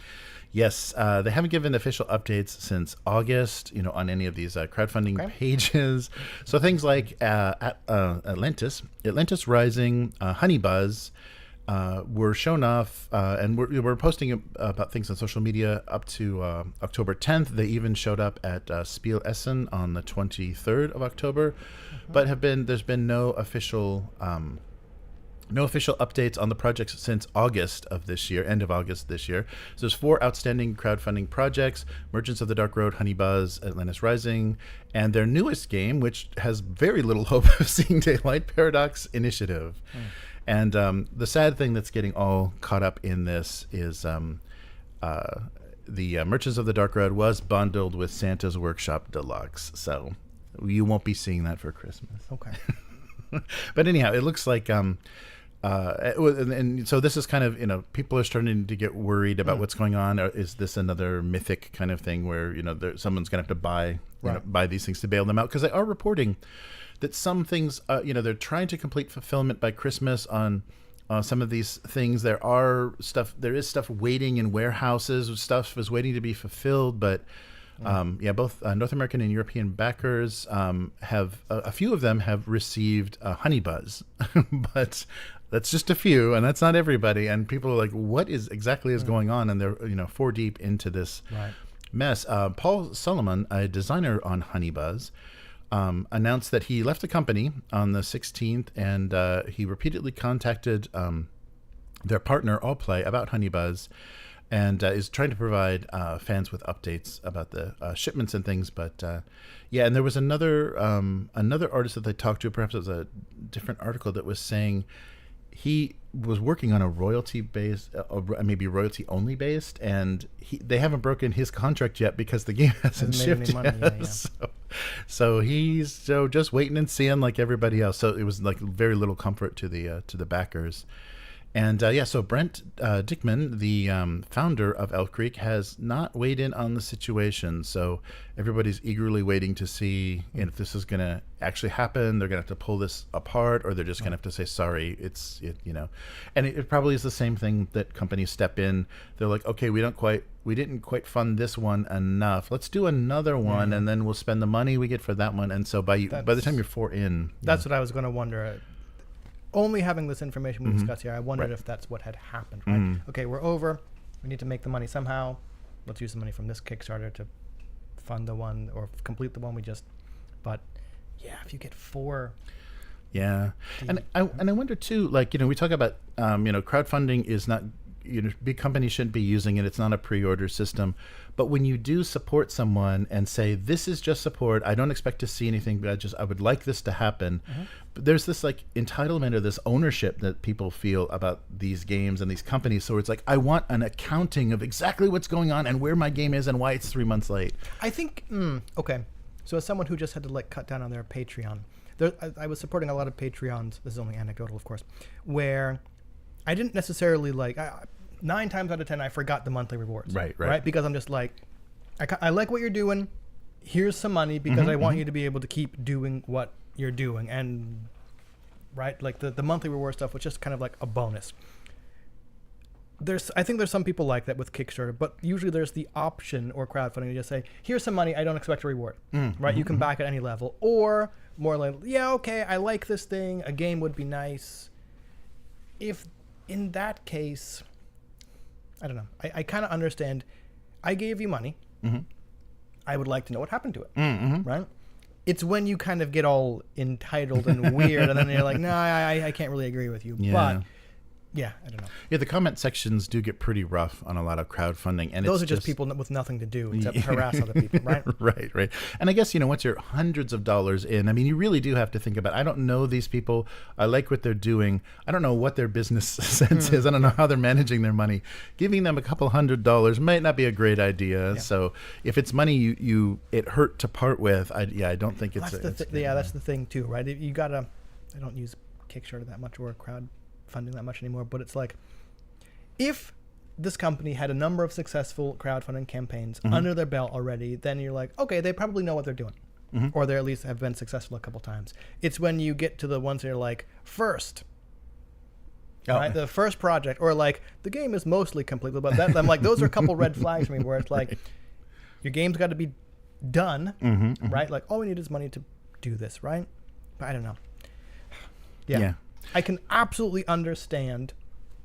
yes, they haven't given official updates since August, on any of these crowdfunding pages. So things like Atlantis Rising, Honey Buzz were shown off, and we're posting about things on social media up to October 10th. They even showed up at Spiel Essen on the 23rd of October, but there's been no official No official updates on the projects since August of this year, end of August this year. So there's 4 outstanding crowdfunding projects: Merchants of the Dark Road, Honey Buzz, Atlantis Rising, and their newest game, which has very little hope of seeing daylight, Paradox Initiative. And the sad thing that's getting all caught up in this is the Merchants of the Dark Road was bundled with Santa's Workshop Deluxe. So you won't be seeing that for Christmas. Okay. But anyhow, it looks like... and so this is kind of, people are starting to get worried about what's going on. Or is this another mythic kind of thing where, someone's going to have to buy these things to bail them out? Because they are reporting that some things, they're trying to complete fulfillment by Christmas on some of these things. There is stuff waiting in warehouses. Stuff is waiting to be fulfilled, but both North American and European backers have a few of them have received Honey Buzz, but that's just a few, and that's not everybody. And people are like, "What is going on?" And they're 4 deep into this mess. Paul Solomon, a designer on Honey Buzz, announced that he left the company on the 16th, and he repeatedly contacted their partner Allplay about Honey Buzz, and is trying to provide fans with updates about the shipments and things. But and there was another artist that they talked to. Perhaps it was a different article that was saying he was working on a royalty-based, maybe royalty-only based, and they haven't broken his contract yet because the game hasn't shipped yet. So he's just waiting and seeing like everybody else. So it was like very little comfort to the backers. And so Brent Dickman, the founder of Elk Creek, has not weighed in on the situation. So everybody's eagerly waiting to see if this is going to actually happen. They're going to have to pull this apart, or they're just going to have to say, sorry, And it probably is the same thing that companies step in. They're like, okay, we didn't quite fund this one enough. Let's do another one, and then we'll spend the money we get for that one. And so by the time you're 4 in. That's what I was going to wonder. Only having this information we discussed here, I wondered if that's what had happened, right? Okay, we're over. We need to make the money somehow. Let's use the money from this Kickstarter to fund the one or complete the one we just... But, if you get 4... Yeah. And I wonder, too, we talk about, crowdfunding is not... big companies shouldn't be using it. It's not a pre-order system. But when you do support someone and say, this is just support, I don't expect to see anything, but I would like this to happen. But there's this entitlement or this ownership that people feel about these games and these companies. So it's like, I want an accounting of exactly what's going on and where my game is and why it's 3 months late. I think, okay. So as someone who just had to cut down on their Patreon, I was supporting a lot of Patreons, this is only anecdotal, of course, where I didn't necessarily 9 times out of 10, I forgot the monthly rewards. Right. Because I'm just I like what you're doing. Here's some money because I want you to be able to keep doing what you're doing. And, the monthly reward stuff was just kind of like a bonus. I think there's some people like that with Kickstarter, but usually there's the option or crowdfunding to just say, here's some money, I don't expect a reward. Right? You can back at any level. Or more like, okay, I like this thing. A game would be nice. If in that case... I don't know. I kind of understand. I gave you money. I would like to know what happened to it. Right? It's when you kind of get all entitled and weird, and then you're like, no, I can't really agree with you. Yeah. But, I don't know. Yeah, the comment sections do get pretty rough on a lot of crowdfunding. And those are just people with nothing to do except harass other people, right? Right. And I guess, once you're hundreds of dollars in, you really do have to think about, I don't know these people. I like what they're doing. I don't know what their business sense is. I don't know how they're managing their money. Giving them a couple $100 might not be a great idea. Yeah. So if it's money it hurt to part with, I don't think it's... That's the thing too, right? You gotta... I don't use Kickstarter that much or crowdfunding that much anymore, but it's if this company had a number of successful crowdfunding campaigns under their belt already, then you're like, okay, they probably know what they're doing, or they at least have been successful a couple times. It's when you get to the ones that are first, right? The first project, or the game is mostly complete, but that I'm like, those are a couple red flags for me, where it's your game's got to be done, right? All we need is money to do this, right? But I don't know. Yeah. I can absolutely understand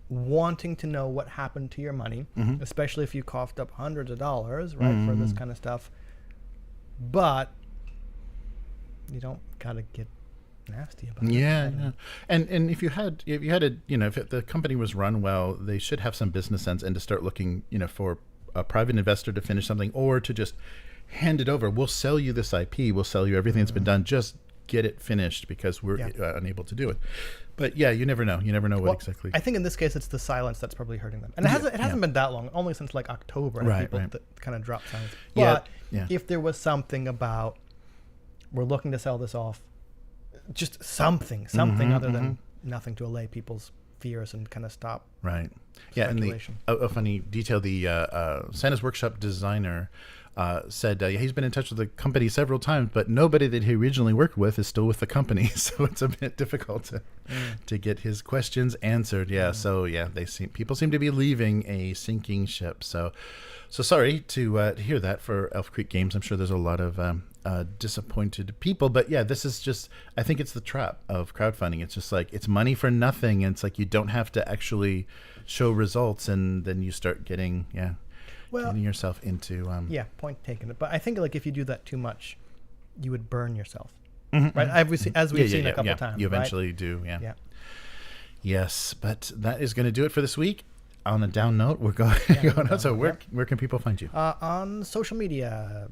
wanting to know what happened to your money, especially if you coughed up hundreds of dollars, right, for this kind of stuff. But you don't gotta get nasty about it. Yeah. And if you had a, if the company was run well, they should have some business sense and to start looking, for a private investor to finish something or to just hand it over. We'll sell you this IP. We'll sell you everything that's been done. Just get it finished because we're unable to do it. But yeah, you never know. You never know what exactly. I think in this case, it's the silence that's probably hurting them. And it hasn't been that long, only since like October. People that kind of dropped silence. But if there was something about, we're looking to sell this off, just something other than nothing to allay people's fears and kind of stop. Right. Yeah. And a funny detail, the Santa's Workshop designer said he's been in touch with the company several times, but nobody that he originally worked with is still with the company, so it's a bit difficult to get his questions answered. So people seem to be leaving a sinking ship. So sorry to hear that for Elf Creek Games. I'm sure there's a lot of disappointed people, but this is just, I think it's the trap of crowdfunding. It's just like it's money for nothing, and it's like you don't have to actually show results, and then you start getting getting yourself into point taken. But I think like if you do that too much, you would burn yourself, right? As we've seen a couple times. You eventually do, Yes, but that is going to do it for this week. On a down note, we're going on. So where can people find you? On social media.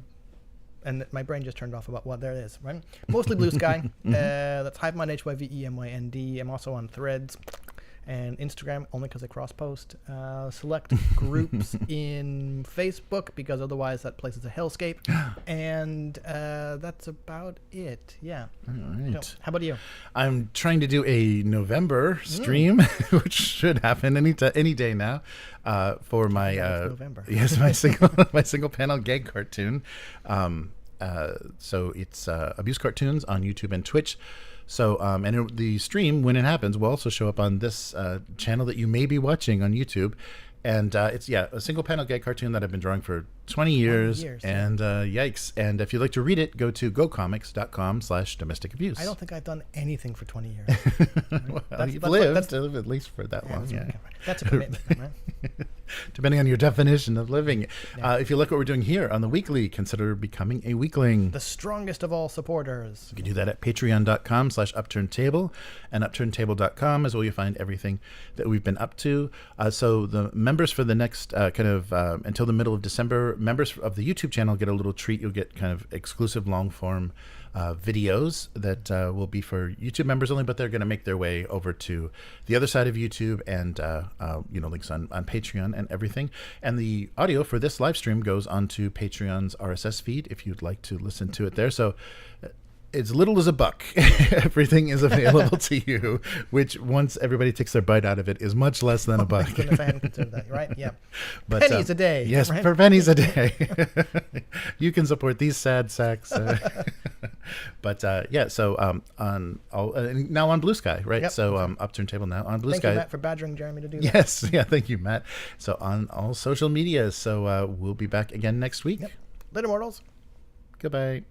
And my brain just turned off about what there is, right? Mostly Blue Sky. That's Hivemind, HYVEMYND. I'm also on Threads and Instagram, only because I cross-post. Select groups in Facebook, because otherwise that place is a hellscape. And that's about it. Yeah. All right. So, how about you? I'm trying to do a November stream, which should happen any day now. For my November. my single panel gag cartoon. So it's Abuse Cartoons on YouTube and Twitch. So and the stream, when it happens, will also show up on this channel that you may be watching on YouTube. And it's a single panel gag cartoon that I've been drawing for 20 years. And yikes. And if you'd like to read it, go to gocomics.com/domestic abuse. I don't think I've done anything for 20 years. Well, you've lived at least for that long. That's a commitment, right? Depending on your definition of living. If you look what we're doing here on the weekly, consider becoming a weekling. The strongest of all supporters. You can do that at patreon.com/upturntable, and upturntable.com is where you find everything that we've been up to. So the members for the next until the middle of December, members of the YouTube channel get a little treat. You'll get kind of exclusive long form videos that will be for YouTube members only, but they're going to make their way over to the other side of YouTube and links on Patreon and everything. And the audio for this live stream goes onto Patreon's RSS feed if you'd like to listen to it there. So as little as $1. Everything is available to you, which once everybody takes their bite out of it is much less than $1. If I hadn't considered that, right? Yeah. But, pennies a day. Yes, right? for pennies a day. You can support these sad sacks. But so now on Blue Sky, right? Yep. So Upturn Table now on Blue Sky. Thank you, Matt, for badgering Jeremy to do that. Yes, thank you, Matt. So on all social media. So we'll be back again next week. Yep. Later, mortals. Goodbye.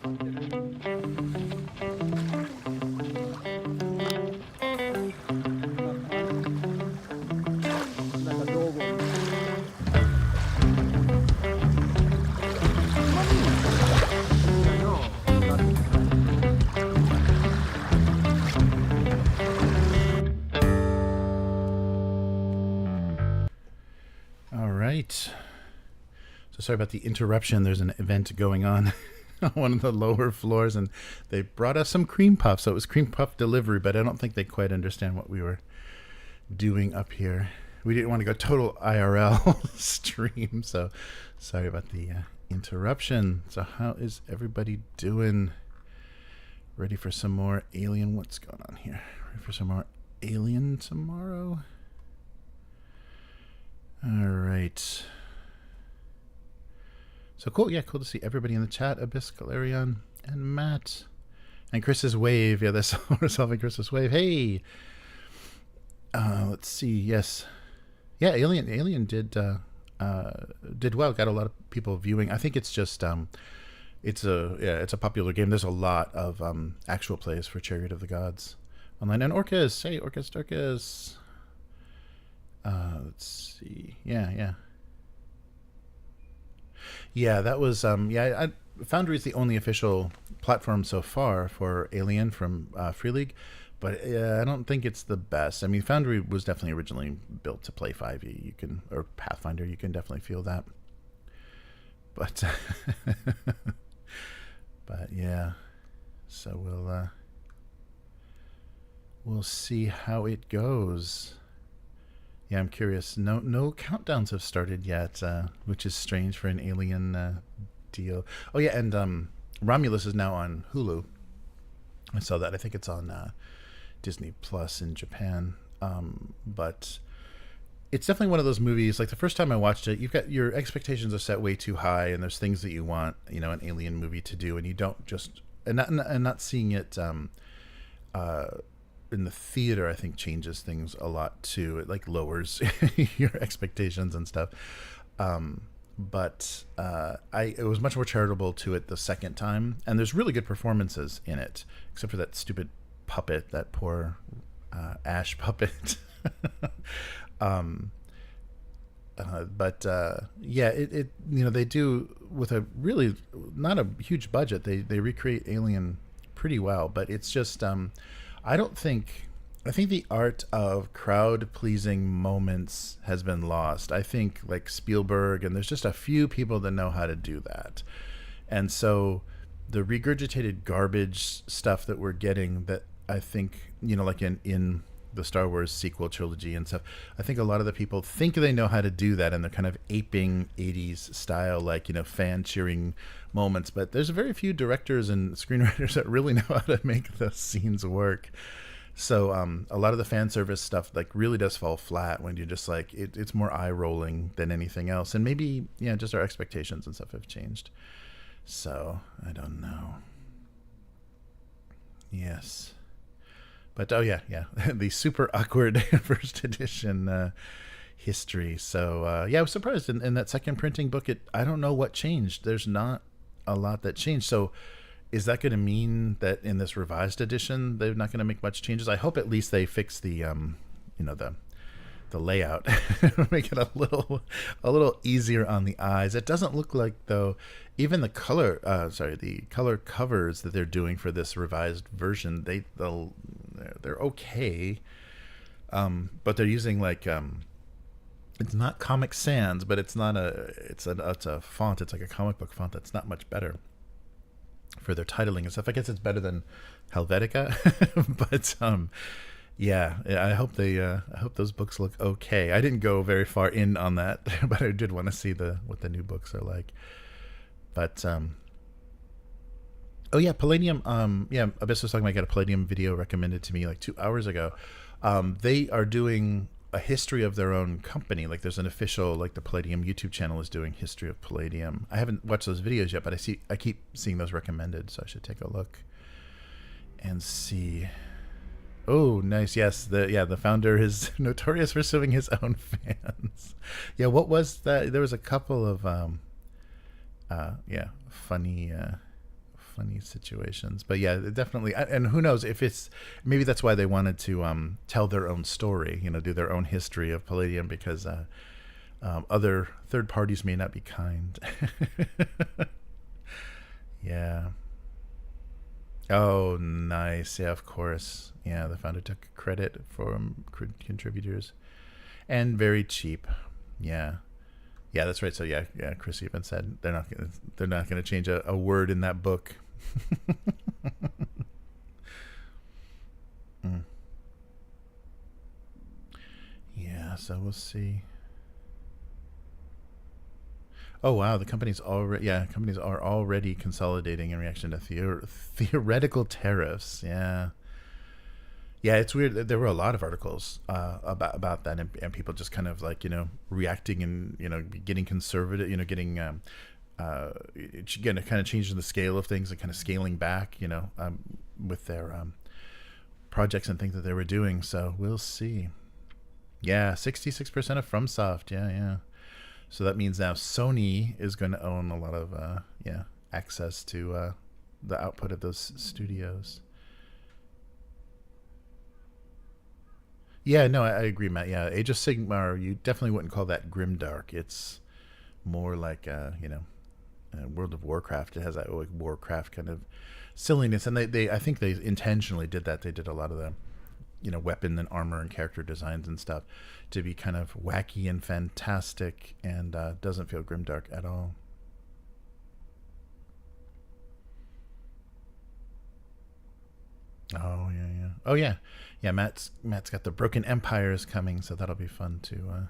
All right. So sorry about the interruption. There's an event going on on one of the lower floors, and they brought us some cream puffs. So it was cream puff delivery, but I don't think they quite understand what we were doing up here. We didn't want to go total IRL stream, so sorry about the interruption. So how is everybody doing? Ready for some more Alien? What's going on here? Ready for some more Alien tomorrow? All right. So cool. Yeah, cool to see everybody in the chat. Abyss, Galarion, and Matt. And Chris's wave. Yeah, that's solving Chris's wave. Hey. Let's see. Yes. Yeah, Alien did well. Got a lot of people viewing. I think it's just it's a popular game. There's a lot of actual plays for Chariot of the Gods online. And Orcus. Hey, Orcus. Let's see. Yeah, that was Foundry is the only official platform so far for Alien from Free League, but I don't think it's the best. I mean, Foundry was definitely originally built to play 5e. Or Pathfinder, you can definitely feel that. But but yeah, so we'll see how it goes. Yeah, I'm curious. No countdowns have started yet, which is strange for an Alien deal. Oh yeah, and Romulus is now on Hulu. I saw that. I think it's on Disney Plus in Japan. But it's definitely one of those movies. Like the first time I watched it, you've got your expectations are set way too high, and there's things that you want, an Alien movie to do, and you don't just and not seeing it. In the theater, I think changes things a lot too. It like lowers your expectations and stuff. But it was much more charitable to it the second time, and there's really good performances in it, except for that stupid puppet, that poor Ash puppet. Yeah, it they do with a really not a huge budget. They recreate Alien pretty well, but it's just I think the art of crowd-pleasing moments has been lost. I think like Spielberg, and there's just a few people that know how to do that. And so the regurgitated garbage stuff that we're getting that I think, like in the Star Wars sequel trilogy and stuff, I think a lot of the people think they know how to do that, and they're kind of aping 80s style, like, fan cheering moments. But there's very few directors and screenwriters that really know how to make those scenes work. So a lot of the fan service stuff like really does fall flat when you're just like, it's more eye rolling than anything else. And maybe, just our expectations and stuff have changed. So I don't know. Yes. But the super awkward first edition history. So I was surprised in that second printing book. I don't know what changed. There's not a lot that changed. So is that going to mean that in this revised edition they're not going to make much changes? I hope at least they fix the the layout, make it a little easier on the eyes. It doesn't look like, though, even the color covers that they're doing for this revised version, they're okay, but they're using like it's not Comic Sans, but it's a font. It's like a comic book font that's not much better for their titling and stuff. I guess it's better than Helvetica, but I hope those books look okay. I didn't go very far in on that, but I did want to see what the new books are like. But Palladium. Abyss was talking about, I got a Palladium video recommended to me like 2 hours ago. They are doing a history of their own company. Like there's an official, like the Palladium YouTube channel is doing history of Palladium. I haven't watched those videos yet, but I keep seeing those recommended, so I should take a look and see. Oh, nice. Yes, the founder is notorious for suing his own fans. Yeah, what was funny situations. But yeah, definitely. And who knows if it's, maybe that's why they wanted to tell their own story, do their own history of Palladium, because other third parties may not be kind. Yeah. Oh, nice. Yeah, of course. Yeah, the founder took credit for contributors, and very cheap. Yeah. Yeah, that's right. So yeah, Chris even said they're not gonna change a word in that book. Yeah, so we'll see. Oh wow, companies are already consolidating in reaction to theoretical tariffs. Yeah. Yeah, it's weird. There were a lot of articles about that, and people just kind of like reacting and getting conservative, getting kind of changing the scale of things and kind of scaling back, with their projects and things that they were doing. So we'll see. Yeah, 66% of FromSoft. Yeah. So that means now Sony is going to own a lot of access to the output of those studios. Yeah, no, I agree, Matt. Yeah, Age of Sigmar, you definitely wouldn't call that grimdark. It's more like, World of Warcraft. It has that like Warcraft kind of silliness, and I think they intentionally did that. They did a lot of the, weapon and armor and character designs and stuff to be kind of wacky and fantastic, and doesn't feel grimdark at all. Oh yeah. Oh yeah. Matt's got the Broken Empires coming, so that'll be fun to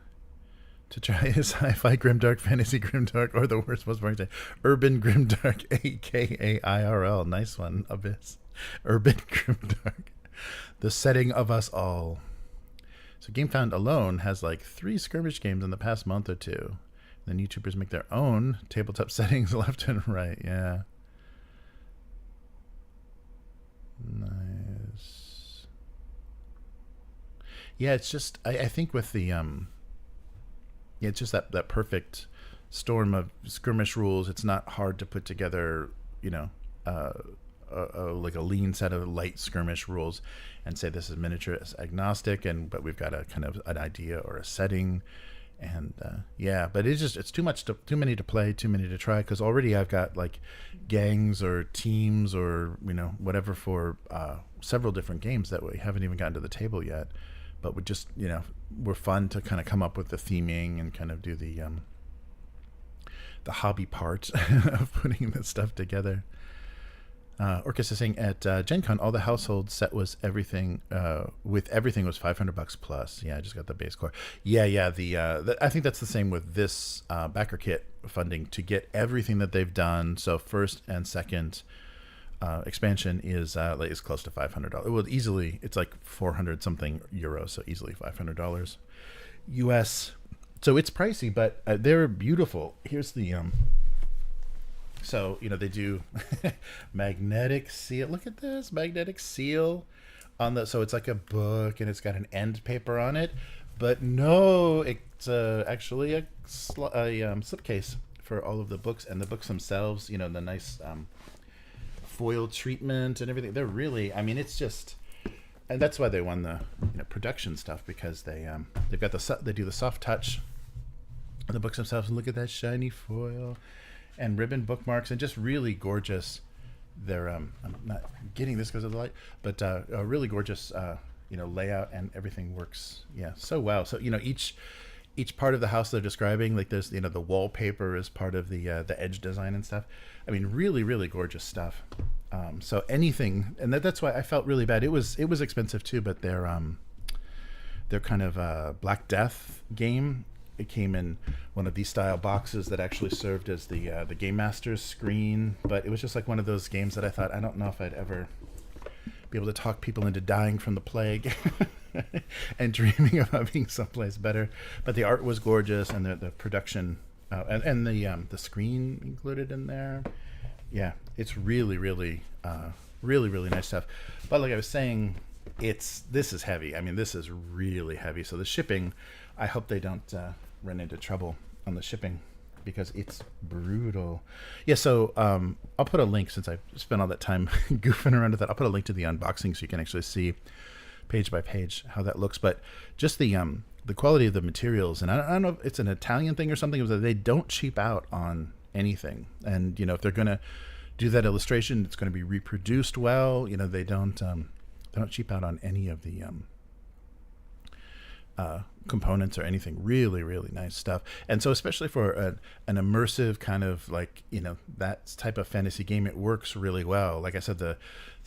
try his sci-fi grimdark, fantasy grimdark, or the worst, most boring, urban grimdark, aka IRL. Nice one, Abyss. Urban grimdark, the setting of us all. So GameFound alone has like 3 skirmish games in the past month or two. Then YouTubers make their own tabletop settings left and right. Yeah. Nice. Yeah, it's just I think with the it's just that perfect storm of skirmish rules. It's not hard to put together, like a lean set of light skirmish rules and say this is miniature agnostic, but we've got a kind of an idea or a setting, and but it's too many to play, too many to try, because already I've got like gangs or teams or whatever for several different games that we haven't even gotten to the table yet, but we just we're fun to kind of come up with the theming and kind of do the hobby part of putting this stuff together. Orcus is saying at Gen Con, all the household set was everything with everything was $500 plus. Yeah, I just got the base core. Yeah. I think that's the same with this backer kit funding to get everything that they've done. So first and second expansion is close to $500. Well, easily it's like 400 something euros, so easily $500 US. So it's pricey, but they're beautiful. Here's the so they do magnetic seal. Look at this magnetic seal on the. So it's like a book, and it's got an end paper on it, but no, it's actually a slipcase for all of the books, and the books themselves. The nice foil treatment and everything. They're really. I mean, it's just. And that's why they won the production stuff, because they've got they do the soft touch on the books themselves, and look at that shiny foil and ribbon bookmarks, and just really gorgeous. They're I'm not getting this because of the light, but a really gorgeous layout, and everything works so well. So each part of the house they're describing, like there's the wallpaper is part of the edge design and stuff. I mean, really really gorgeous stuff. So anything, and that's why I felt really bad. It was expensive too, but their kind of Black Death game. It came in one of these style boxes that actually served as the Game Master's screen, but it was just like one of those games that I thought, I don't know if I'd ever be able to talk people into dying from the plague and dreaming about being someplace better. But the art was gorgeous, and the production and the screen included in there. Yeah, it's really, really, really, really nice stuff. But like I was saying, this is heavy. I mean, this is really heavy. So the shipping, I hope they don't run into trouble on the shipping because it's brutal. Yeah, so I'll put a link, since I spent all that time goofing around with that. I'll put a link to the unboxing so you can actually see page by page how that looks. But just the quality of the materials, and I don't know if it's an Italian thing or something, is that they don't cheap out on anything. And if they're going to do that illustration, it's going to be reproduced well. They don't cheap out on any of the components or anything. Really, really nice stuff. And so especially for an immersive kind of that type of fantasy game, it works really well. Like I said, the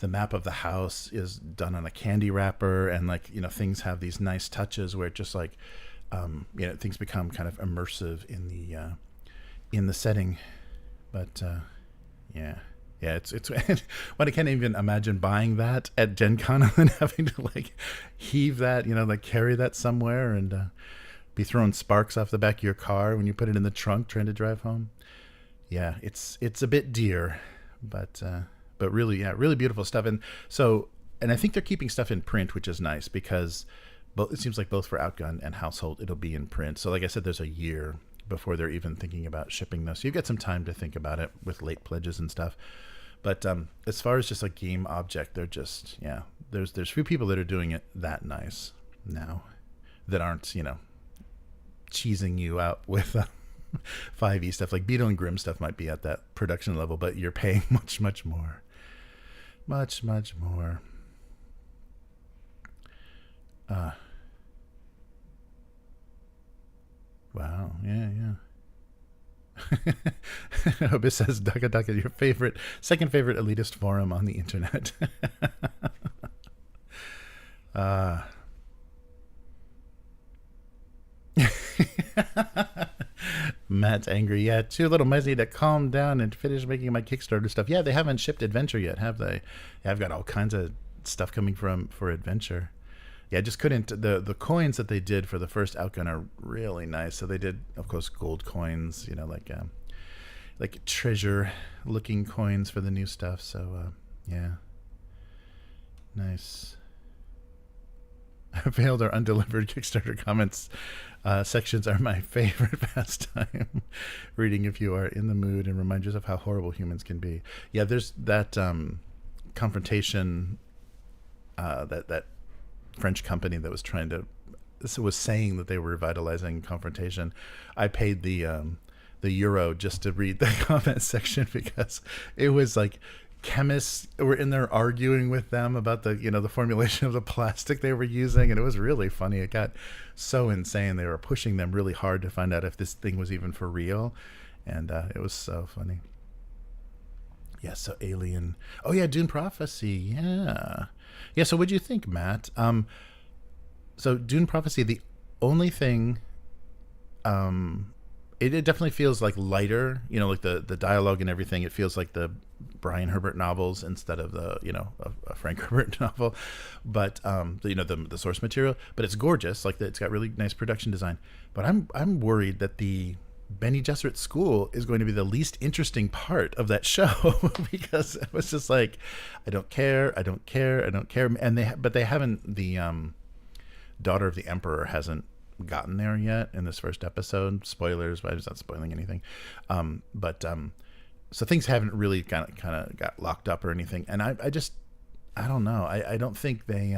map of the house is done on a candy wrapper, and things have these nice touches where it just things become kind of immersive in the setting. But yeah, it's but I can't even imagine buying that at Gen Con and then having to heave that, carry that somewhere and be throwing sparks off the back of your car when you put it in the trunk trying to drive home. Yeah, it's a bit dear, but really, yeah, really beautiful stuff. And I think they're keeping stuff in print, which is nice, because it seems like both for Outgun and Household it'll be in print. So like I said, there's a year before they're even thinking about shipping this. You get some time to think about it with late pledges and stuff. But as far as just a game object, they're just, there's few people that are doing it that nice now, that aren't, cheesing you out with 5e stuff. Like Beetle and Grimm stuff might be at that production level, but you're paying much, much more. Much, much more. Wow, yeah. Obis says, Daka Daka, your second favorite elitist forum on the internet. Matt's angry. Yeah, too little messy to calm down and finish making my Kickstarter stuff. Yeah, they haven't shipped Adventure yet, have they? Yeah, I've got all kinds of stuff coming for Adventure. Yeah, I just couldn't. The coins that they did for the first Outgun are really nice. So they did, of course, gold coins, like treasure-looking coins for the new stuff. So, yeah. Nice. Failed or undelivered Kickstarter comments sections are my favorite pastime. Reading if you are in the mood and reminders of how horrible humans can be. Yeah, there's that confrontation, that French company that was saying that they were revitalizing confrontation. I paid the euro just to read the comment section, because it was like chemists were in there arguing with them about the formulation of the plastic they were using, and it was really funny. It got so insane. They were pushing them really hard to find out if this thing was even for real, and it was so funny. Yeah, so Alien. Oh yeah, Dune Prophecy. Yeah, so what'd you think, Matt? So Dune Prophecy, the only thing, it definitely feels like lighter, like the dialogue and everything. It feels like the Brian Herbert novels instead of the, a Frank Herbert novel, but the source material. But it's gorgeous. It's got really nice production design. But I'm worried that the Bene Gesserit school is going to be the least interesting part of that show, because it was just like, I don't care. And they haven't, the daughter of the Emperor hasn't gotten there yet in this first episode. Spoilers, but I'm not spoiling anything. So things haven't really kind of got locked up or anything. And I don't know. I don't think they,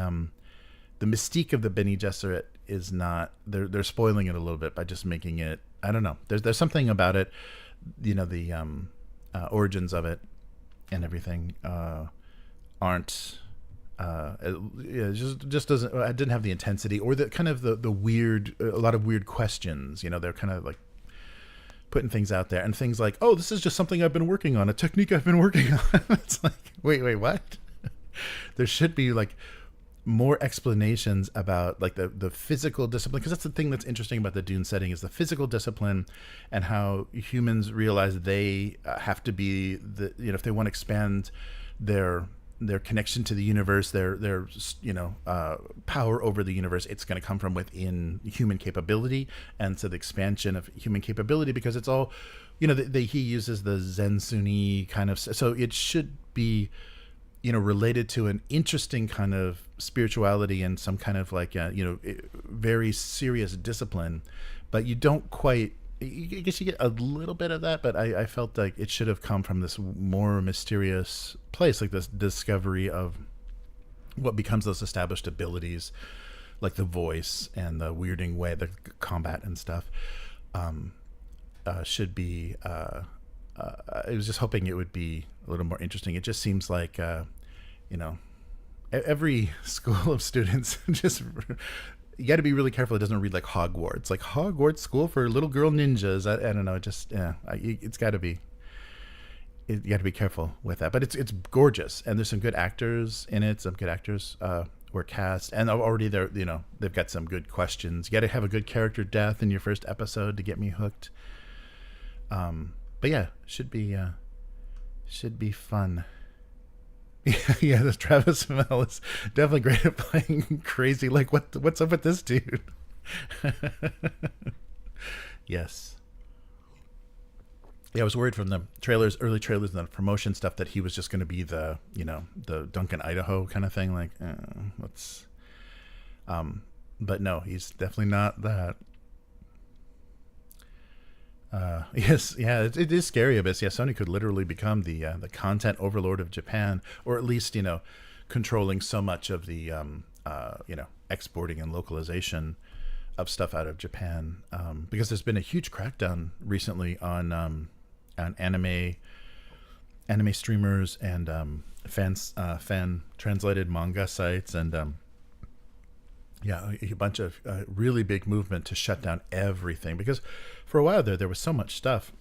the mystique of the Bene Gesserit is not, they're spoiling it a little bit by just making it, I don't know. There's something about it, the origins of it and everything aren't, just doesn't, I didn't have the intensity or the kind of the weird, a lot of weird questions. They're kind of like putting things out there, and things like, oh, this is just something I've been working on, a technique I've been working on. It's like, wait, what? There should be more explanations about the physical discipline, because that's the thing that's interesting about the Dune setting, is the physical discipline and how humans realize they have to be if they want to expand their connection to the universe, their power over the universe, it's going to come from within human capability. And so the expansion of human capability, because it's all, he uses the Zen Sunni kind of, so it should be related to an interesting kind of spirituality and some kind of very serious discipline, but you don't quite I guess you get a little bit of that, but I felt like it should have come from this more mysterious place, like this discovery of what becomes those established abilities, like the voice and the weirding way, the combat and stuff. Should be. I was just hoping it would be a little more interesting. It just seems like, every school of students just. You got to be really careful it doesn't read like Hogwarts. Like Hogwarts School for Little Girl Ninjas. I don't know. It's got to be. You got to be careful with that. But it's gorgeous, and there's some good actors in it. Some good actors were cast, and already they've got some good questions. You got to have a good character death in your first episode to get me hooked. But yeah, should be fun. Yeah, this Travis Fimmel is definitely great at playing crazy. Like, what's up with this dude? Yes. Yeah, I was worried from the early trailers and the promotion stuff that he was just going to be the Duncan Idaho kind of thing. Like, let's. But no, he's definitely not that. Yes, yeah, it is scary a bit. Yeah, Sony could literally become the content overlord of Japan, or at least controlling so much of the exporting and localization of stuff out of Japan, because there's been a huge crackdown recently on anime streamers and fan translated manga sites, and a bunch of really big movement to shut down everything, because for a while there was so much stuff.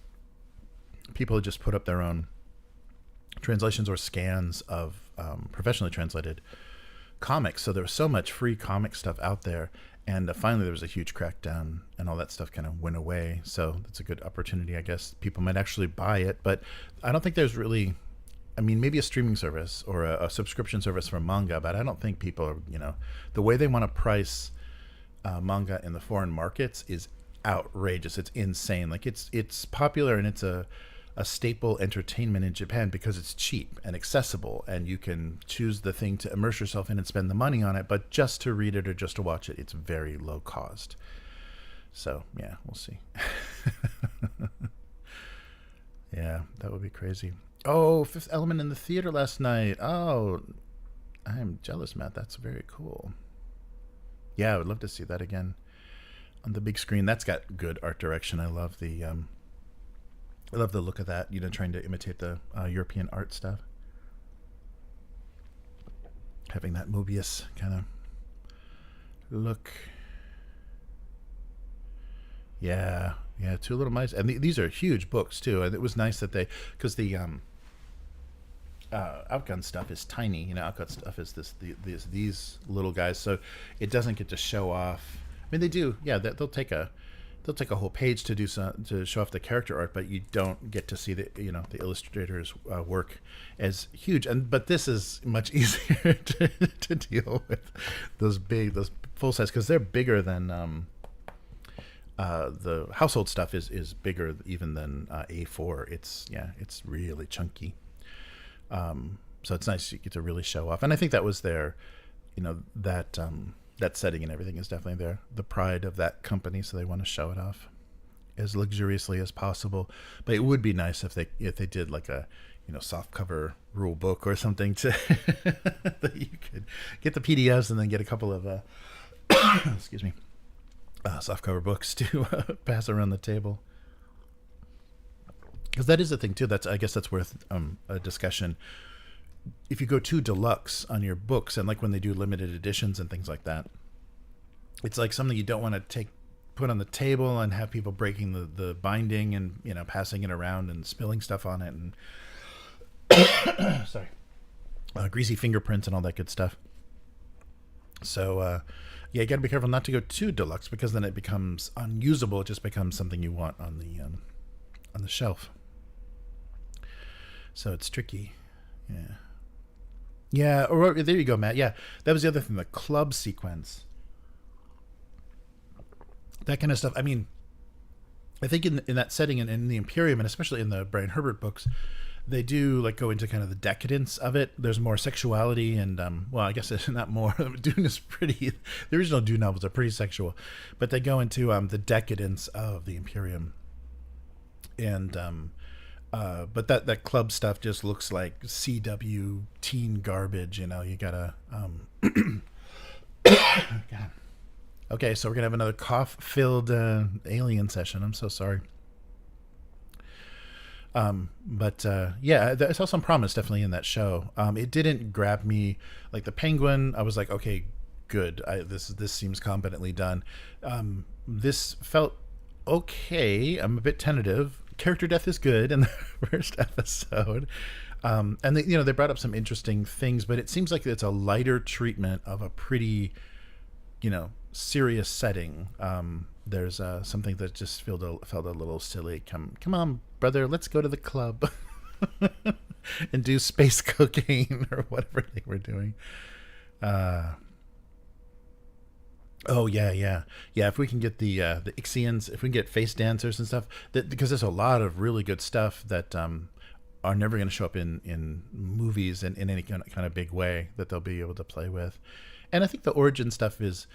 People had just put up their own translations or scans of professionally translated comics, so there was so much free comic stuff out there, and finally there was a huge crackdown and all that stuff kind of went away. So that's a good opportunity, I guess. People might actually buy it, but I don't think there's really, I mean, maybe a streaming service or a subscription service for manga, but I don't think people are, the way they want to price manga in the foreign markets is outrageous. It's insane. Like it's popular, and it's a staple entertainment in Japan because it's cheap and accessible, and you can choose the thing to immerse yourself in and spend the money on it, but just to read it or just to watch it, it's very low cost. So yeah, we'll see. Yeah, that would be crazy. Oh, Fifth Element in the theater last night. Oh, I'm jealous, Matt. That's very cool. Yeah, I would love to see that again on the big screen. That's got good art direction. I love the look of that, trying to imitate the European art stuff. Having that Mobius kind of look. Yeah, Two Little Mice. And these are huge books, too. And it was nice that because the Outgun stuff is tiny. Outgun stuff is these little guys, so it doesn't get to show off. I mean, they do. Yeah, they'll take a whole page to show off the character art, but you don't get to see the illustrators' work as huge. But this is much easier to deal with those full size, because they're bigger than the household stuff is bigger even than A4. It's really chunky. So it's nice you get to really show off, and I think that was their, that setting and everything is definitely the pride of that company, so they want to show it off as luxuriously as possible. But it would be nice if they did like a soft cover rule book or something to that you could get the PDFs and then get a couple of excuse me, soft cover books to pass around the table. Because that is the thing too. I guess that's worth a discussion. If you go too deluxe on your books, and like when they do limited editions and things like that, it's like something you don't want to put on the table and have people breaking the binding and passing it around and spilling stuff on it and sorry, greasy fingerprints and all that good stuff. So you got to be careful not to go too deluxe, because then it becomes unusable. It just becomes something you want on the shelf. So it's tricky. Yeah, or there you go, Matt. Yeah, that was the other thing, the club sequence. That kind of stuff. I mean, I think in that setting and in the Imperium, and especially in the Brian Herbert books, they do like go into kind of the decadence of it. There's more sexuality and, well, I guess it's not more. Dune is pretty, the original Dune novels are pretty sexual, but they go into the decadence of the Imperium And but that club stuff just looks like CW teen garbage. You gotta. God. Okay, so we're gonna have another cough-filled alien session. I'm so sorry. But I saw some promise definitely in that show. It didn't grab me like the Penguin. I was like, okay, good. This seems competently done. This felt okay. I'm a bit tentative. Character death is good in the first episode. And they brought up some interesting things, but it seems like it's a lighter treatment of a pretty, serious setting. There's something that just felt a little silly. Come on, brother, let's go to the club and do space cocaine or whatever they were doing. Oh yeah. If we can get the Ixians, if we can get face dancers and stuff, because there's a lot of really good stuff that are never going to show up in movies in any kind of big way that they'll be able to play with. And I think the origin stuff is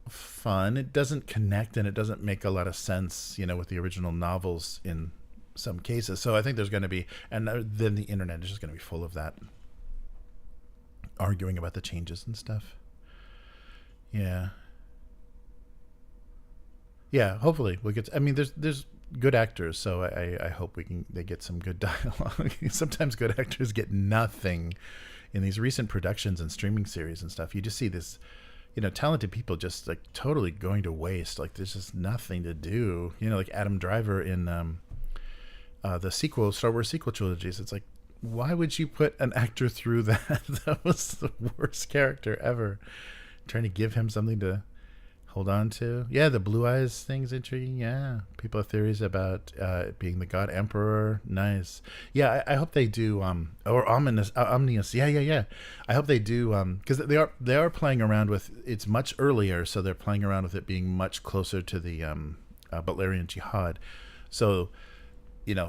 fun. It doesn't connect and it doesn't make a lot of sense, with the original novels in some cases. So I think there's going to be, and then the internet is just going to be full of that, arguing about the changes and stuff. Yeah. Hopefully we'll get. There's good actors, so I hope they get some good dialogue. Sometimes good actors get nothing in these recent productions and streaming series and stuff. You just see this, talented people just like totally going to waste. Like there's just nothing to do. Like Adam Driver in the Star Wars sequel trilogies. It's like, why would you put an actor through that? That was the worst character ever. Trying to give him something to hold on to. Yeah, the blue eyes thing's intriguing. Yeah, people have theories about it being the God Emperor. Nice. Yeah, I hope they do. Or Omnius. Yeah. I hope they do. Because they are playing around with. It's much earlier, so they're playing around with it being much closer to the Butlerian Jihad. So, the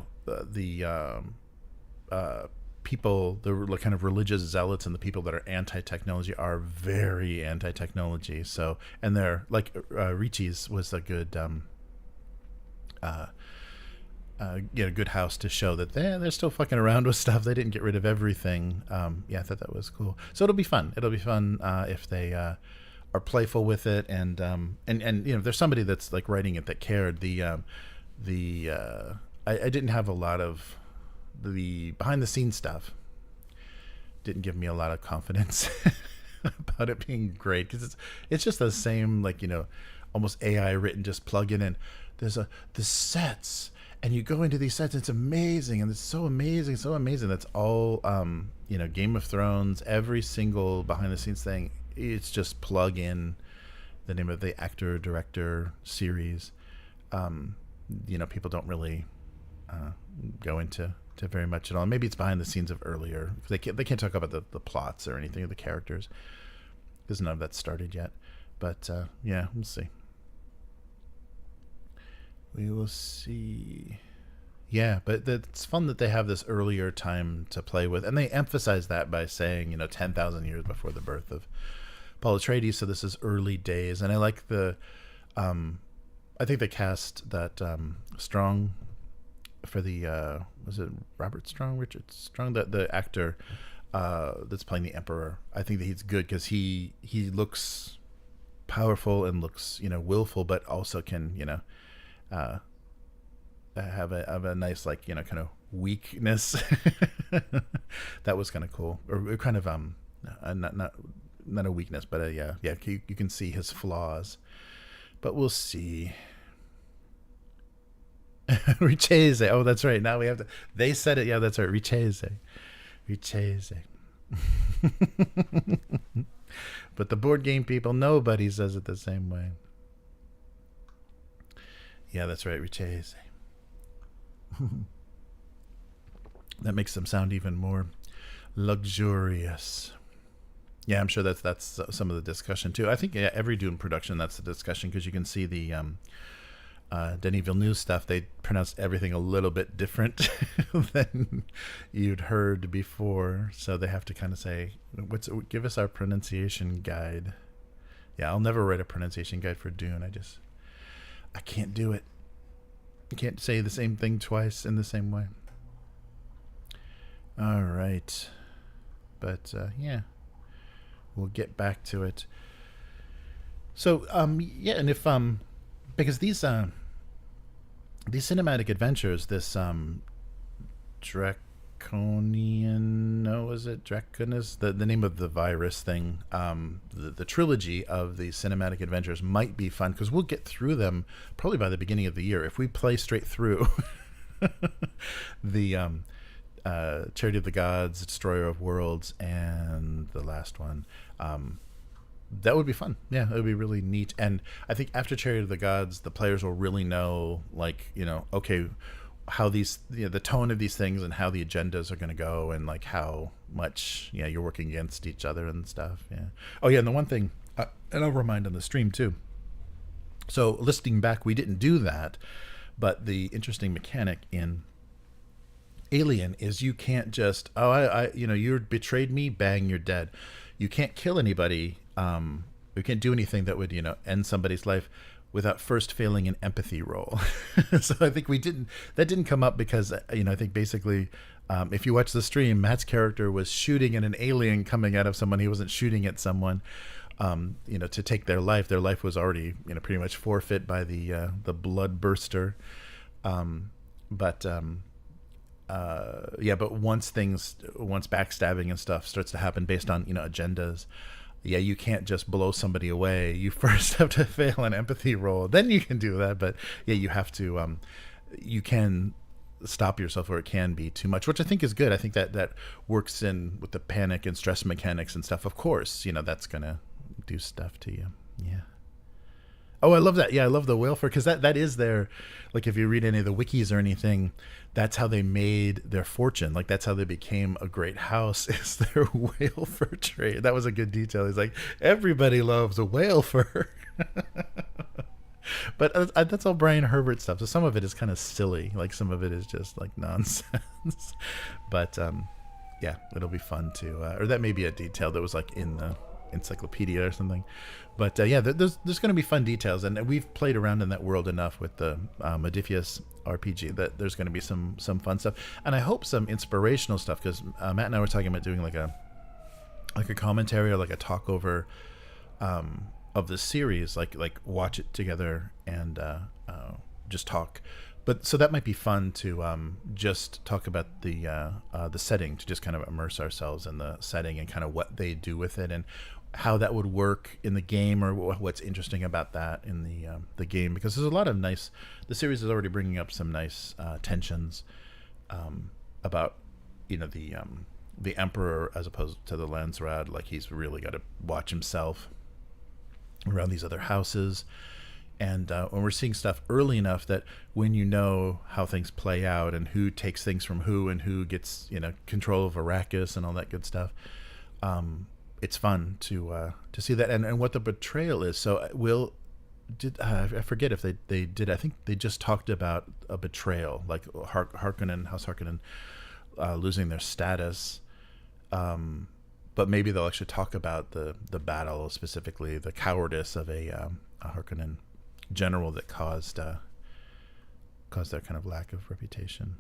people, the kind of religious zealots and the people that are anti-technology are very anti-technology. So, and they're like Ricci's was a good good house to show that they're still fucking around with stuff. They didn't get rid of everything. I thought that was cool. So it'll be fun if they are playful with it, and if there's somebody that's like writing it that cared. I didn't have a lot of the behind the scenes stuff. Didn't give me a lot of confidence about it being great, because it's just the same, like, almost AI written, just plug in and there's the sets, and you go into these sets, it's amazing, and it's so amazing. That's all Game of Thrones, every single behind the scenes thing, it's just plug in the name of the actor, director, series. People don't really go into very much at all. Maybe it's behind the scenes of earlier. They can't talk about the plots or anything of the characters, because none of that's started yet. But we'll see. We will see. Yeah, but it's fun that they have this earlier time to play with, and they emphasize that by saying 10,000 years before the birth of Paul Atreides. So this is early days, and I like the. I think they cast that Strong for the was it Richard Strong, the actor that's playing the Emperor. I think that he's good because he looks powerful and looks willful, but also can have a nice kind of weakness. That was kind of cool, or kind of not a weakness, but you can see his flaws. But we'll see. Richese. Oh, that's right. Now we have to. They said it. Yeah, that's right. Richese. But the board game people, nobody says it the same way. Yeah, that's right. Richese. That makes them sound even more luxurious. Yeah, I'm sure that's some of the discussion too. I think every Dune production, that's the discussion, because you can see the Denis Villeneuve stuff. They pronounced everything a little bit different than you'd heard before, so they have to kind of say, give us our pronunciation guide. Yeah, I'll never write a pronunciation guide for Dune. I can't do it. You can't say the same thing twice in the same way. All right. But, yeah. We'll get back to it. So, yeah, and if, because these cinematic adventures, this, Draconian, no, is it Draconis? The name of the virus thing. The trilogy of the cinematic adventures might be fun because we'll get through them probably by the beginning of the year if we play straight through the Charity of the Gods, Destroyer of Worlds, and the last one. That would be fun. Yeah, it would be really neat. And I think after Charity of the Gods, the players will really know, like, okay, how these, the tone of these things and how the agendas are going to go, and like how much you're working against each other and stuff. Yeah. Oh yeah, and the one thing, and I'll remind on the stream too. So listing back, we didn't do that, but the interesting mechanic in Alien is you can't just you betrayed me, bang, you're dead. You can't kill anybody. You can't do anything that would end somebody's life without first failing an empathy roll. So I think that didn't come up because, I think basically, if you watch the stream, Matt's character was shooting at an alien coming out of someone. He wasn't shooting at someone, to take their life. Their life was already, pretty much forfeit by the blood burster. But once backstabbing and stuff starts to happen based on, agendas, you can't just blow somebody away. You first have to fail an empathy roll. Then you can do that. But you have to, you can stop yourself, or it can be too much, which I think is good. I think that works in with the panic and stress mechanics and stuff. Of course, that's going to do stuff to you. Yeah. Oh, I love that. Yeah, I love the whale fur, because that is their, like, if you read any of the wikis or anything, that's how they made their fortune. Like, that's how they became a great house, is their whale fur trade. That was a good detail. He's like, everybody loves a whale fur. But that's all Brian Herbert stuff. So some of it is kind of silly. Like, some of it is just, like, nonsense. But, yeah, it'll be fun to, or that may be a detail that was, like, in the encyclopedia or something. But there's going to be fun details, and we've played around in that world enough with the Modiphius RPG that there's going to be some fun stuff, and I hope some inspirational stuff, because Matt and I were talking about doing like a commentary or like a talk over of the series, like watch it together and just talk. But so that might be fun to just talk about the setting, to just kind of immerse ourselves in the setting and kind of what they do with it and how that would work in the game, or what's interesting about that in the game, because there's a lot of nice. The series is already bringing up some nice tensions about the Emperor as opposed to the Landsraad. Like, he's really got to watch himself around these other houses. And when we're seeing stuff early enough that when you know how things play out and who takes things from who and who gets control of Arrakis and all that good stuff, it's fun to see that and what the betrayal is. So I forget if they did. I think they just talked about a betrayal, like House Harkonnen losing their status. But maybe they'll actually talk about the battle, specifically the cowardice of a Harkonnen general that caused their kind of lack of reputation.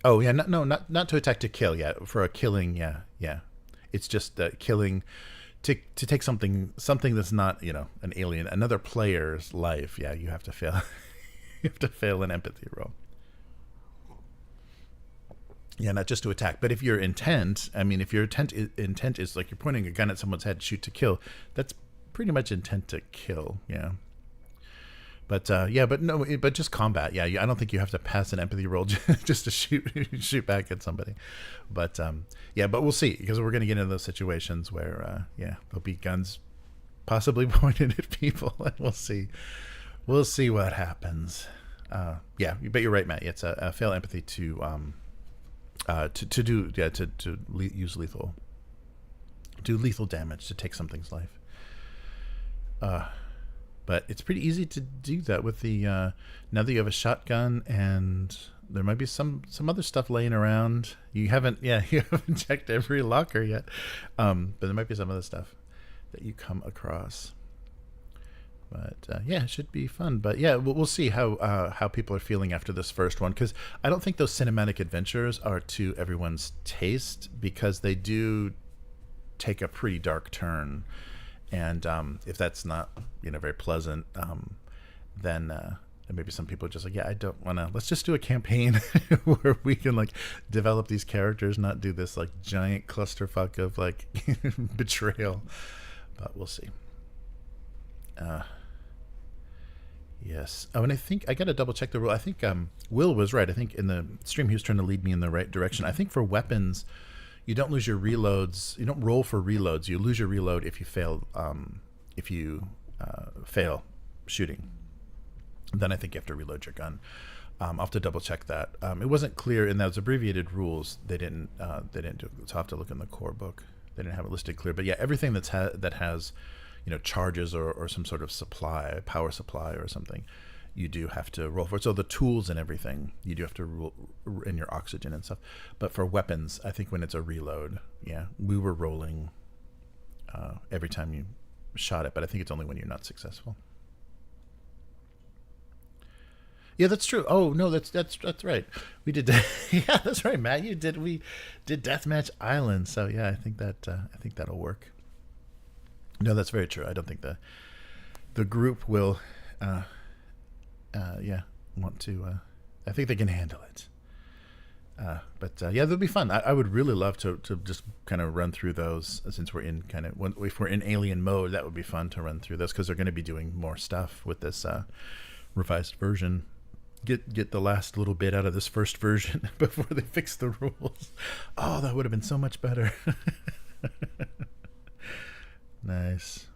Oh yeah, not to attack, to kill. Yeah, for a killing. Yeah. It's just killing to take something that's not an alien, another player's life. Yeah, you have to fail. You have to fail an empathy roll. Yeah, not just to attack, but if your intent, if your intent is like you're pointing a gun at someone's head, shoot to kill, that's pretty much intent to kill. Yeah. But but just combat. Yeah, I don't think you have to pass an empathy roll just to shoot back at somebody. But but we'll see, because we're going to get into those situations where there'll be guns possibly pointed at people, and we'll see what happens. But you're right, Matt. It's a fail empathy to use lethal, do lethal damage to take something's life. But it's pretty easy to do that with the now that you have a shotgun, and there might be some other stuff laying around. You haven't checked every locker yet, but there might be some other stuff that you come across. But yeah, it should be fun. But yeah, we'll see how people are feeling after this first one, because I don't think those cinematic adventures are to everyone's taste, because they do take a pretty dark turn, and if that's not very pleasant, then maybe some people are just like, yeah, I don't want to. Let's just do a campaign where we can like develop these characters, not do this like giant clusterfuck of like betrayal. But we'll see. Yes. Oh, and I think I got to double check the rule. I think Will was right. I think in the stream he was trying to lead me in the right direction. I think for weapons, you don't lose your reloads. You don't roll for reloads. You lose your reload if you fail. Fail shooting, then I think you have to reload your gun. I'll have to double check that. It wasn't clear in those abbreviated rules. They didn't do it. So I'll have to look in the core book. They didn't have it listed clear. But yeah, everything that has charges or some sort of supply, power supply or something, you do have to roll for it. So the tools and everything, you do have to roll in your oxygen and stuff. But for weapons, I think when it's a reload, yeah, we were rolling every time you shot it, but I think it's only when you're not successful. Yeah, that's true. Oh no, that's right. We did. Yeah, that's right, Matt. We did Deathmatch Island. So yeah, I think that'll work. No, that's very true. I don't think the group will want to. I think they can handle it. But yeah, that'll be fun. I would really love to just kind of run through those, since we're in if we're in alien mode. That would be fun to run through this, because they're going to be doing more stuff with this revised version. Get the last little bit out of this first version before they fix the rules. Oh, that would have been so much better. Nice.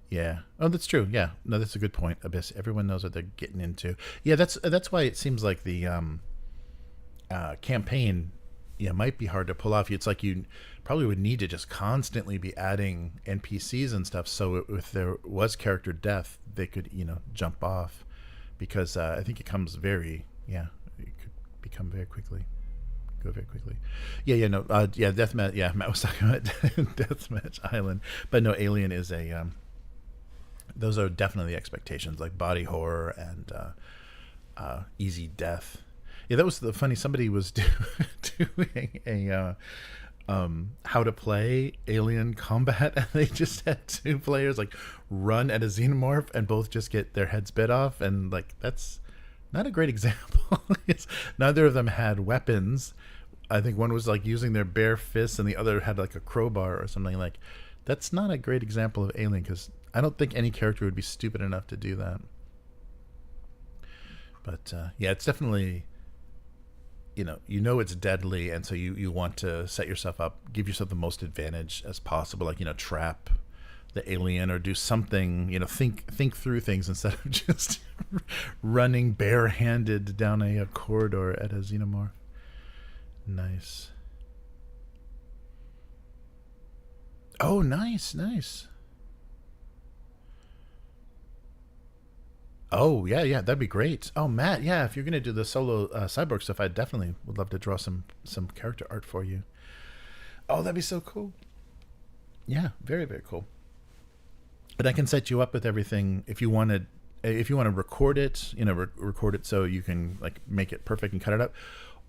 Yeah. Oh, that's true. Yeah. No, that's a good point, Abyss. Everyone knows what they're getting into. Yeah, that's why it seems like the campaign, might be hard to pull off. It's like you probably would need to just constantly be adding NPCs and stuff, so if there was character death, they could, jump off, because I think it comes it could become very quickly. Go very quickly. Deathmatch. Yeah, Matt was talking about Deathmatch Island, but no, Alien is a. Those are definitely expectations, like body horror and easy death. Yeah, that was the funny. Somebody was doing a how to play Alien Combat, and they just had two players like run at a xenomorph and both just get their heads bit off, and like that's not a great example. Neither of them had weapons. I think one was like using their bare fists, and the other had like a crowbar or something. Like, that's not a great example of Alien, because I don't think any character would be stupid enough to do that. But yeah, it's definitely, it's deadly, and so you want to set yourself up, give yourself the most advantage as possible, like, trap the alien or do something, think through things instead of just running barehanded down a corridor at a xenomorph. Nice. Oh, nice. Oh, yeah, that'd be great. Oh, Matt, yeah, if you're going to do the solo cyborg stuff, I definitely would love to draw some character art for you. Oh, that'd be so cool. Yeah, very, very cool. And I can set you up with everything if you want to record it, record it so you can like make it perfect and cut it up.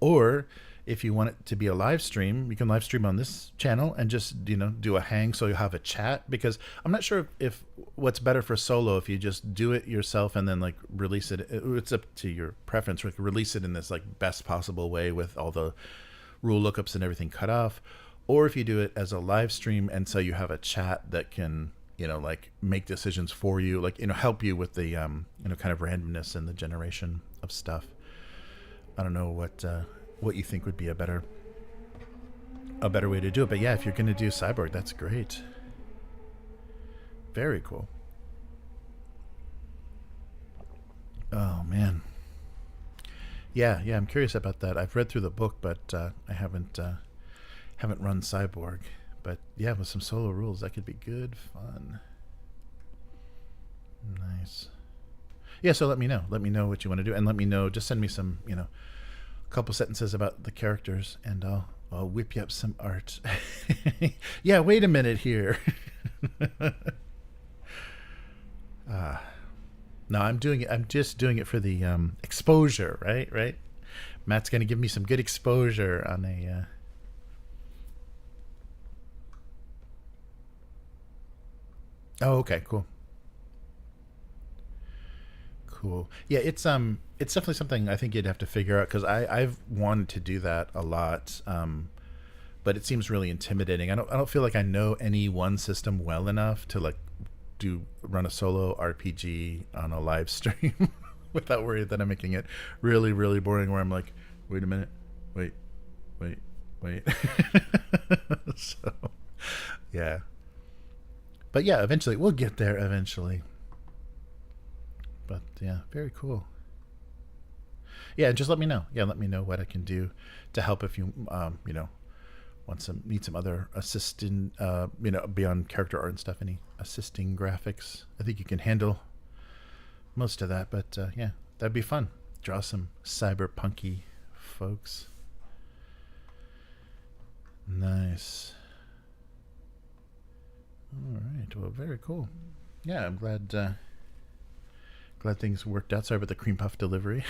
Or if you want it to be a live stream, you can live stream on this channel and just, do a hang so you'll have a chat, because I'm not sure if what's better for solo, if you just do it yourself and then like release it. It's up to your preference. Like release it in this like best possible way with all the rule lookups and everything cut off. Or if you do it as a live stream and so you have a chat that can, like make decisions for you, like, help you with the, kind of randomness and the generation of stuff. I don't know what you think would be a better way to do it. But yeah, if you're going to do cyborg, that's great. Very cool. Oh man. Yeah, I'm curious about that. I've read through the book, but I haven't run cyborg. But yeah, with some solo rules, that could be good fun. Nice. Yeah, so let me know. Let me know what you want to do, and let me know. Just send me some, couple sentences about the characters, and I'll whip you up some art. Yeah, wait a minute here. No, I'm doing it. I'm just doing it for the exposure, right? Right. Matt's gonna give me some good exposure on a. Oh, okay, cool. Cool. Yeah, it's definitely something I think you'd have to figure out, because I've wanted to do that a lot, but it seems really intimidating. I don't feel like I know any one system well enough to like run a solo RPG on a live stream without worrying that I'm making it really, really boring, where I'm like, wait a minute, wait. So, yeah. But yeah, eventually we'll get there eventually. But yeah, very cool. Yeah, just let me know. Yeah, let me know what I can do to help if you need some other assistant, beyond character art and stuff. Any assisting graphics? I think you can handle most of that. But yeah, that'd be fun. Draw some cyberpunky folks. Nice. All right. Well, very cool. Yeah, I'm glad. Glad things worked out. Sorry about the cream puff delivery.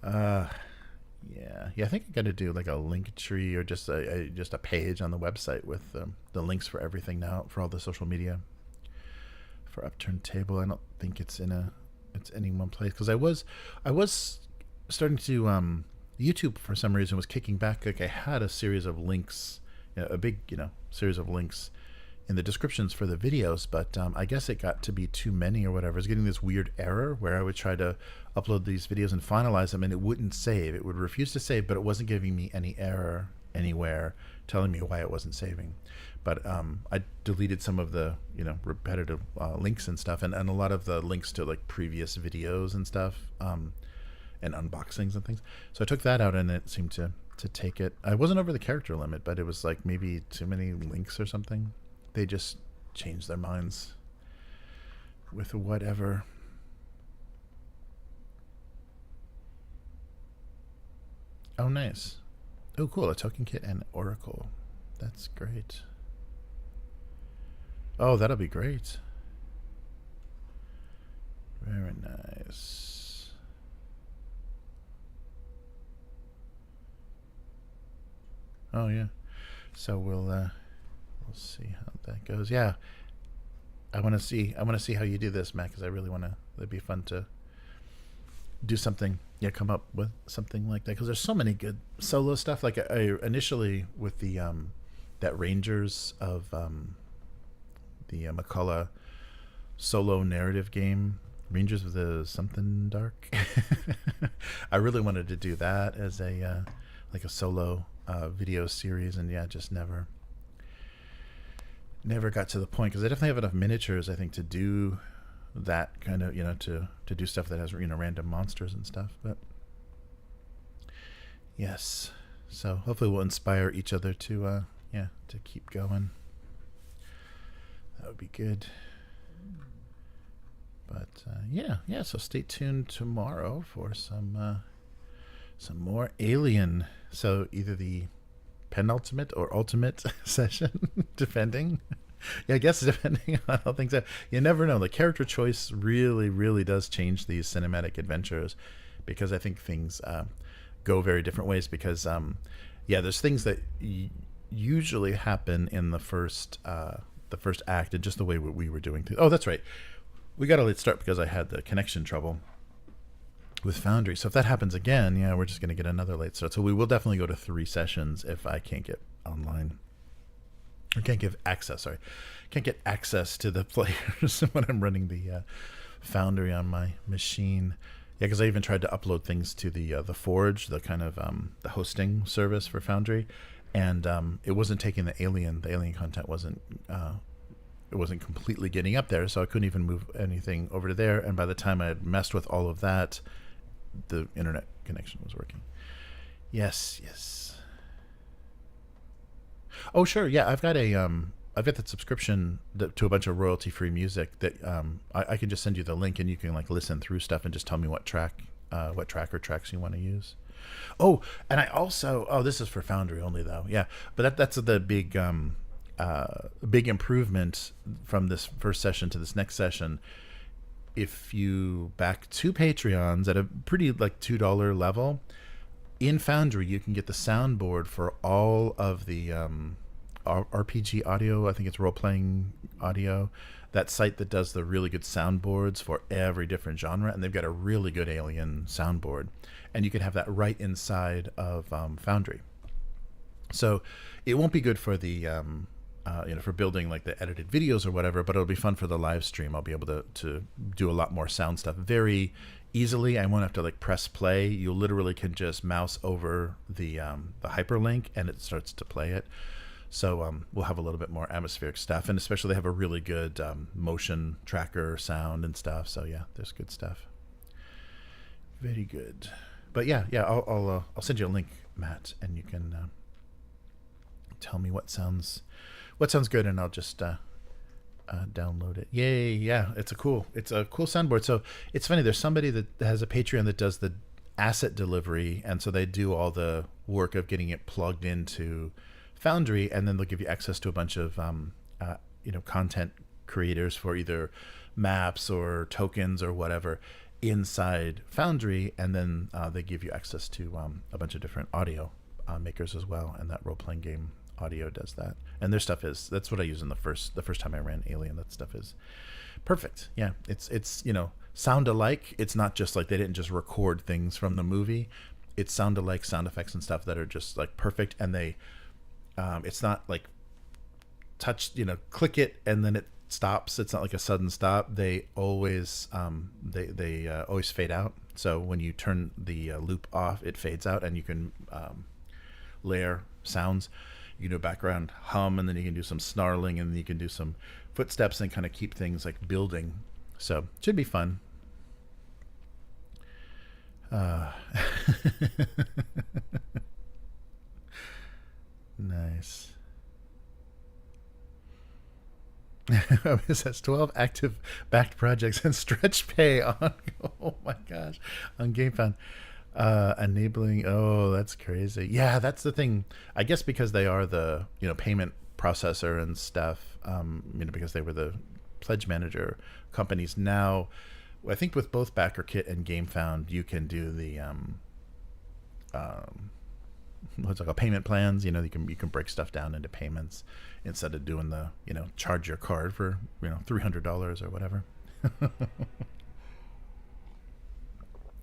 Yeah, I think I got to do like a link tree, or just a page on the website with the links for everything now, for all the social media. For Upturned Table, I don't think it's any one place, because I was starting to YouTube for some reason was kicking back. Like I had a series of links, a big series of links in the descriptions for the videos, but I guess it got to be too many or whatever. I was getting this weird error where I would try to upload these videos and finalize them, and it wouldn't save. It would refuse to save, but it wasn't giving me any error anywhere telling me why it wasn't saving. But I deleted some of the repetitive links and stuff, and a lot of the links to like previous videos and stuff, and unboxings and things. So I took that out, and it seemed to take it. I wasn't over the character limit, but it was like maybe too many links or something. They just change their minds with whatever. Oh, nice. Oh, cool. A token kit and Oracle. That's great. Oh, that'll be great. Very nice. Oh, yeah. So we'll see how that goes. Yeah, I want to see how you do this, Matt, because I really want to. It'd be fun to do something. Yeah, come up with something like that, because there's so many good solo stuff. Like I initially with the that Rangers of the McCullough solo narrative game, Rangers of the something dark. I really wanted to do that as a like a solo video series, and yeah, just never got to the point, because I definitely have enough miniatures, I think, to do that kind of, to do stuff that has random monsters and stuff. But yes, so hopefully we'll inspire each other to to keep going. That would be good. But yeah, so stay tuned tomorrow for some more Alien. So either the penultimate or ultimate session, depending. Yeah, I guess depending on how things are. You never know. The character choice really, really does change these cinematic adventures, because I think things go very different ways. Because there's things that usually happen in the first act, and just the way we were doing things. Oh, that's right. We got a late start because I had the connection trouble with Foundry. So if that happens again, we're just going to get another late start. So we will definitely go to 3 sessions if I can't get online. Or can't get access to the players when I'm running the Foundry on my machine. Yeah, because I even tried to upload things to the Forge, the kind of the hosting service for Foundry, and it wasn't taking the alien content wasn't it wasn't completely getting up there, so I couldn't even move anything over to there. And by the time I had messed with all of that, the internet connection was working. Yes. Oh, sure. Yeah, I've got a that subscription to a bunch of royalty free music that I can just send you the link and you can like listen through stuff and just tell me what track or tracks you want to use. Oh, and I also this is for Foundry only though. Yeah, but that's the big big improvement from this first session to this next session. If you back 2 Patreons at a pretty like $2 level, in Foundry you can get the soundboard for all of the RPG audio. I think it's role-playing audio. That site that does the really good soundboards for every different genre, and they've got a really good Alien soundboard, and you can have that right inside of Foundry. So it won't be good for the for building like the edited videos or whatever, but it'll be fun for the live stream. I'll be able to do a lot more sound stuff very easily. I won't have to like press play. You literally can just mouse over the hyperlink and it starts to play it. So we'll have a little bit more atmospheric stuff, and especially they have a really good motion tracker sound and stuff. So yeah, there's good stuff. Very good. But yeah, I'll send you a link, Matt, and you can tell me what sounds good, and I'll just download it. Yay! Yeah, it's a cool soundboard. So it's funny. There's somebody that has a Patreon that does the asset delivery, and so they do all the work of getting it plugged into Foundry, and then they'll give you access to a bunch of content creators for either maps or tokens or whatever inside Foundry, and then they give you access to a bunch of different audio makers as well, and that role-playing game audio does that. And their stuff that's what I used in the first time I ran Alien. That stuff is perfect. Yeah, it's sound alike. It's not just like they didn't just record things from the movie. It's sound alike sound effects and stuff that are just like perfect, and they it's not like click it and then it stops. It's not like a sudden stop. They always always fade out. So when you turn the loop off, it fades out, and you can layer sounds. You can do a background hum, and then you can do some snarling, and then you can do some footsteps and kind of keep things like building. So it should be fun. Nice. It says 12 active backed projects and stretch pay on, oh my gosh, on GameFound. Enabling, that's crazy. Yeah, that's the thing. I guess because they are the payment processor and stuff, because they were the pledge manager companies. Now I think with both BackerKit and GameFound you can do the what's it called, payment plans. You can break stuff down into payments instead of doing the charge your card for $300 or whatever.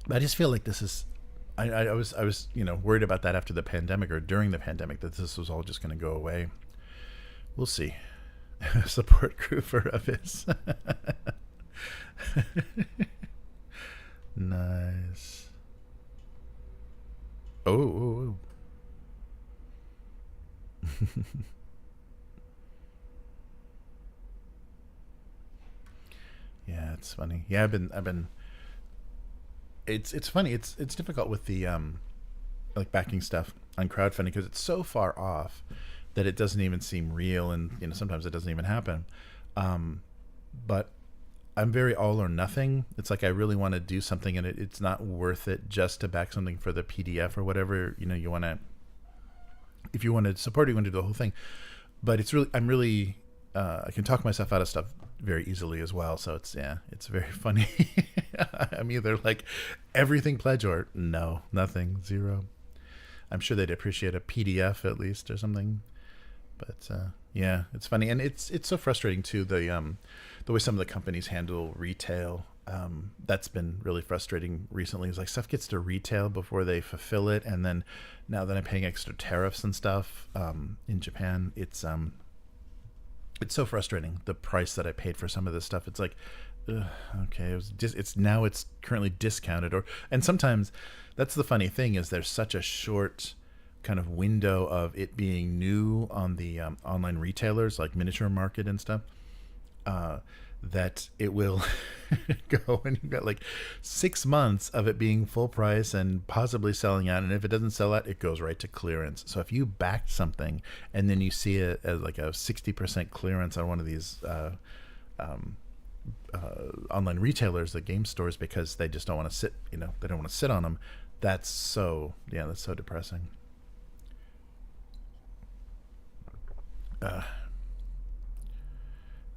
I just feel like this is I was worried about that after the pandemic or during the pandemic, that this was all just going to go away. We'll see. Support crew for Abyss. Nice. Oh. Yeah, it's funny. Yeah, I've been it's funny. It's difficult with the like backing stuff on crowdfunding because it's so far off that it doesn't even seem real, and sometimes it doesn't even happen. But I'm very all or nothing. It's like I really want to do something, and it's not worth it just to back something for the PDF or whatever you want to. If you want to support it, you want to do the whole thing. But I can talk myself out of stuff very easily as well. So it's very funny. I'm either like everything pledge or no, nothing, zero. I'm sure they'd appreciate a PDF at least or something. But yeah, it's funny, and it's so frustrating too. The way some of the companies handle retail. That's been really frustrating recently. It's like stuff gets to retail before they fulfill it, and then now that I'm paying extra tariffs and stuff in Japan, it's so frustrating, the price that I paid for some of this stuff. It's like, okay, it's currently discounted, and sometimes that's the funny thing is there's such a short kind of window of it being new on the online retailers like Miniature Market and stuff. that it will go, and you've got like 6 months of it being full price and possibly selling out, and if it doesn't sell out, it goes right to clearance. So if you backed something and then you see it as like a 60% clearance on one of these online retailers, the game stores, because they just don't want to sit, they don't want to sit on them, that's so depressing.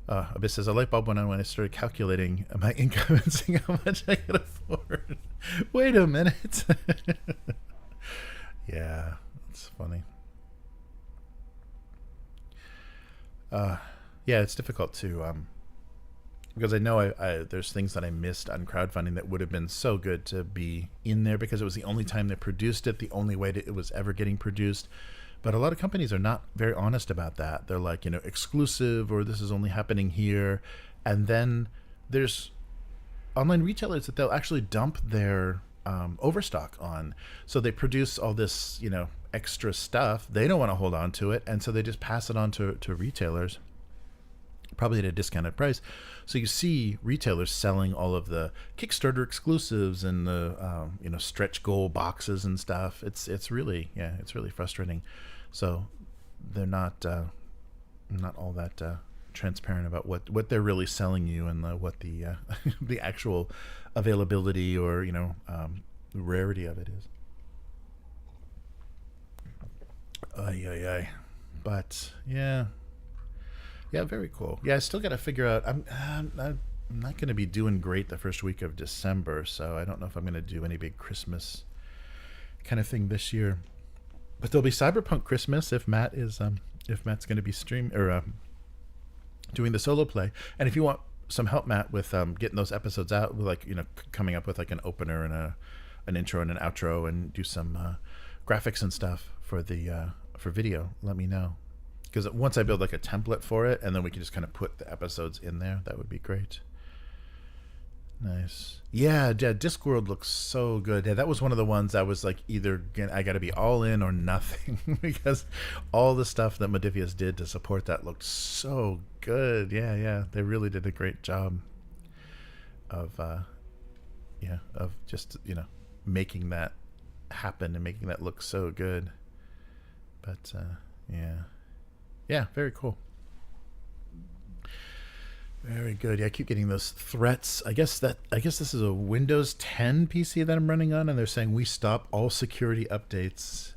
Abyss says, a light bulb went on when I started calculating my income and seeing how much I could afford. Wait a minute. Yeah, it's funny. Yeah, it's difficult to, because I know I there's things that I missed on crowdfunding that would have been so good to be in there, because it was the only time they produced it, the only way it was ever getting produced. But a lot of companies are not very honest about that. They're like, exclusive, or this is only happening here. And then there's online retailers that they'll actually dump their overstock on. So they produce all this, extra stuff. They don't want to hold on to it. And so they just pass it on to retailers, probably at a discounted price. So you see retailers selling all of the Kickstarter exclusives and the stretch goal boxes and stuff. It's really frustrating. So they're not all that transparent about what they're really selling you, and what the the actual availability or rarity of it is. Ay. But yeah, very cool. Yeah, I still got to figure out. I'm not going to be doing great the first week of December, so I don't know if I'm going to do any big Christmas kind of thing this year. But there'll be Cyberpunk Christmas if Matt's going to be doing the solo play. And if you want some help, Matt, with getting those episodes out, with coming up with like an opener and an intro and an outro, and do some graphics and stuff for the for video, let me know. Because once I build like a template for it, and then we can just kind of put the episodes in there, that would be great. Nice. Yeah, Discworld looks so good. Yeah, that was one of the ones I was like, either I got to be all in or nothing, because all the stuff that Modifius did to support that looked so good. Yeah, they really did a great job of just making that happen and making that look so good. But yeah, very cool. Very good. Yeah, I keep getting those threats. I guess this is a Windows 10 PC that I'm running on, and they're saying we stop all security updates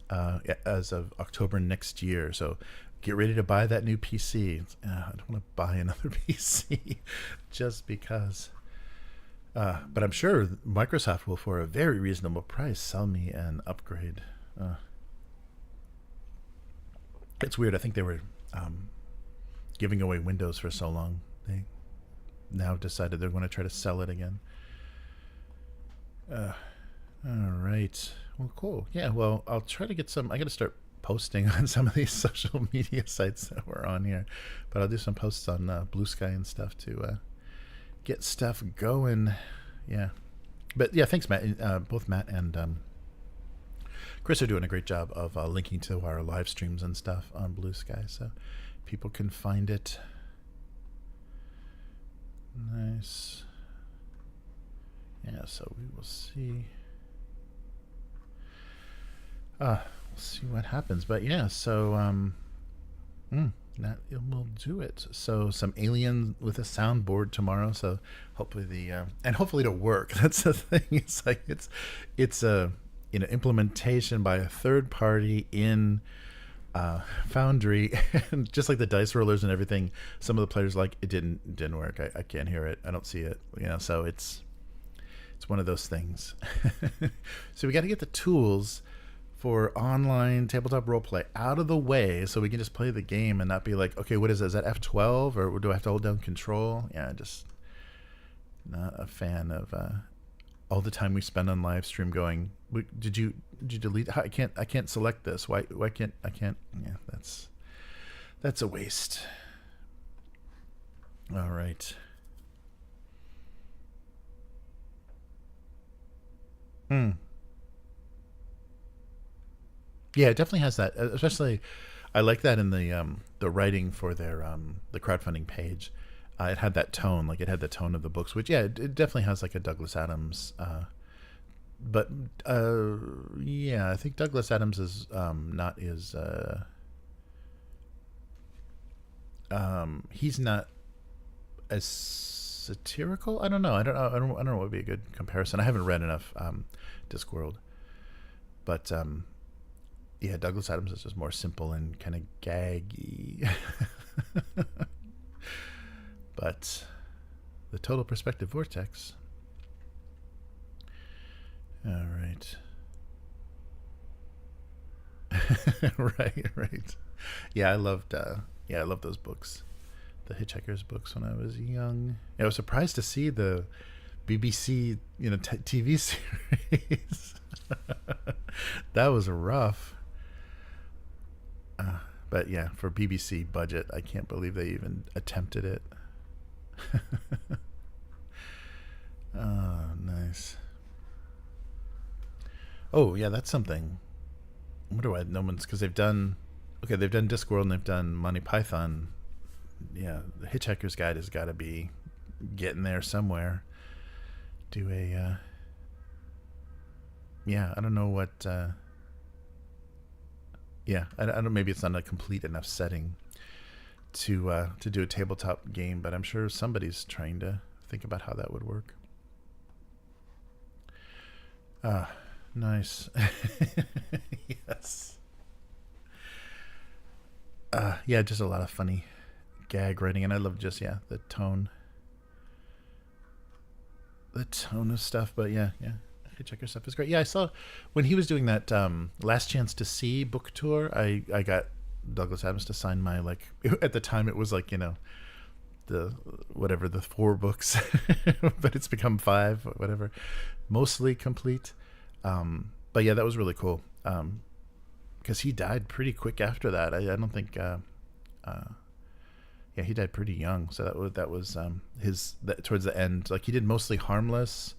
as of October next year. So get ready to buy that new PC. I don't want to buy another PC just because. But I'm sure Microsoft will, for a very reasonable price, sell me an upgrade. It's weird. I think they were giving away Windows for so long. They now decided they're going to try to sell it again. All right. Well, cool. Yeah, well, I'll try to get some. I got to start posting on some of these social media sites that we're on here. But I'll do some posts on Blue Sky and stuff to get stuff going. Yeah. But yeah, thanks, Matt. Both Matt and Chris are doing a great job of linking to our live streams and stuff on Blue Sky, so people can find it. Nice. Yeah, so we will see. We'll see what happens. But yeah, so that will do it. So some Alien with a soundboard tomorrow. So hopefully hopefully it'll work. That's the thing. It's like it's a implementation by a third party in Foundry, and just like the dice rollers and everything, some of the players like it didn't work. I can't hear it. I don't see it. So it's one of those things. So we got to get the tools for online tabletop roleplay out of the way, so we can just play the game and not be like, okay, what is it? Is that F12 or do I have to hold down control? Yeah, just not a fan of all the time we spend on live stream going, did you delete? I can't select this. Why can't I can't? Yeah, that's a waste. All right. Yeah, it definitely has that. Especially, I like that in the writing for their the crowdfunding page. it had that tone, like it had the tone of the books, which it definitely has like a Douglas Adams. But I think Douglas Adams is not as he's not as satirical. I don't know. I don't know what would be a good comparison. I haven't read enough Discworld, but Douglas Adams is just more simple and kind of gaggy. But the Total Perspective Vortex. All right. right. Yeah, I loved those books. The Hitchhiker's books when I was young. I was surprised to see the BBC, TV series. That was rough. But yeah, for BBC budget, I can't believe they even attempted it. Oh, nice. Oh, yeah, that's something. What do I know? Because they've done Discworld and they've done Monty Python. Yeah, the Hitchhiker's Guide has got to be getting there somewhere. Do a, I don't know what, I don't, maybe it's not a complete enough setting to do a tabletop game, but I'm sure somebody's trying to think about how that would work. Nice. Yes. Just a lot of funny gag writing, and I love just the tone of stuff. But Hitchhiker stuff is great. Yeah, I saw when he was doing that Last Chance to See book tour, I got Douglas Adams to sign my, like, at the time it was like, the 4 books but it's become 5, whatever, mostly complete. But that was really cool, because he died pretty quick after that. I don't think he died pretty young, so that was towards the end. Like, he did mostly Harmless,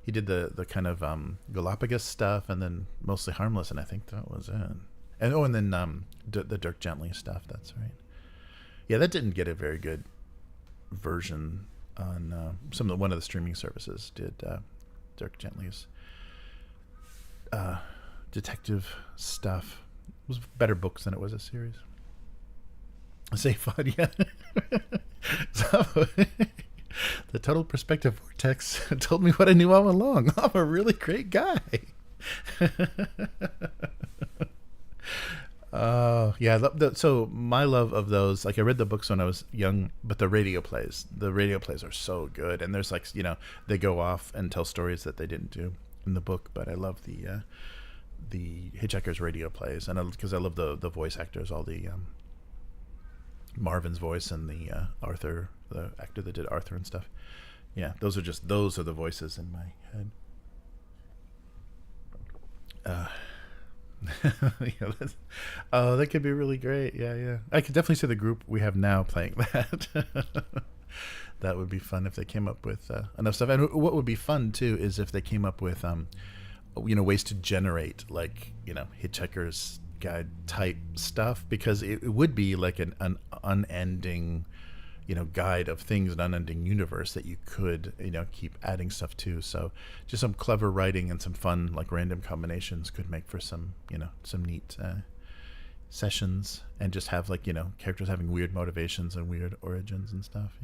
he did the kind of Galapagos stuff, and then mostly Harmless, and I think that was it. And then the Dirk Gently stuff. That's right. Yeah, that didn't get a very good version on one of the streaming services. Did Dirk Gently's detective stuff. It was better books than it was a series. Say fun, yeah. So, the Total Perspective Vortex told me what I knew all along. I'm a really great guy. So my love of those, like, I read the books when I was young, but the radio plays are so good, and there's, like, they go off and tell stories that they didn't do in the book. But I love the Hitchhiker's radio plays, and because I love the voice actors, all the Marvin's voice and the Arthur, the actor that did Arthur and stuff. Yeah, those are the voices in my head. That could be really great. Yeah. I could definitely see the group we have now playing that. That would be fun if they came up with enough stuff. And what would be fun too is if they came up with ways to generate, like, Hitchhiker's Guide type stuff, because it would be like an unending guide of things, an unending universe that you could keep adding stuff to. So just some clever writing and some fun, like, random combinations could make for some some neat sessions, and just have, like, characters having weird motivations and weird origins and stuff.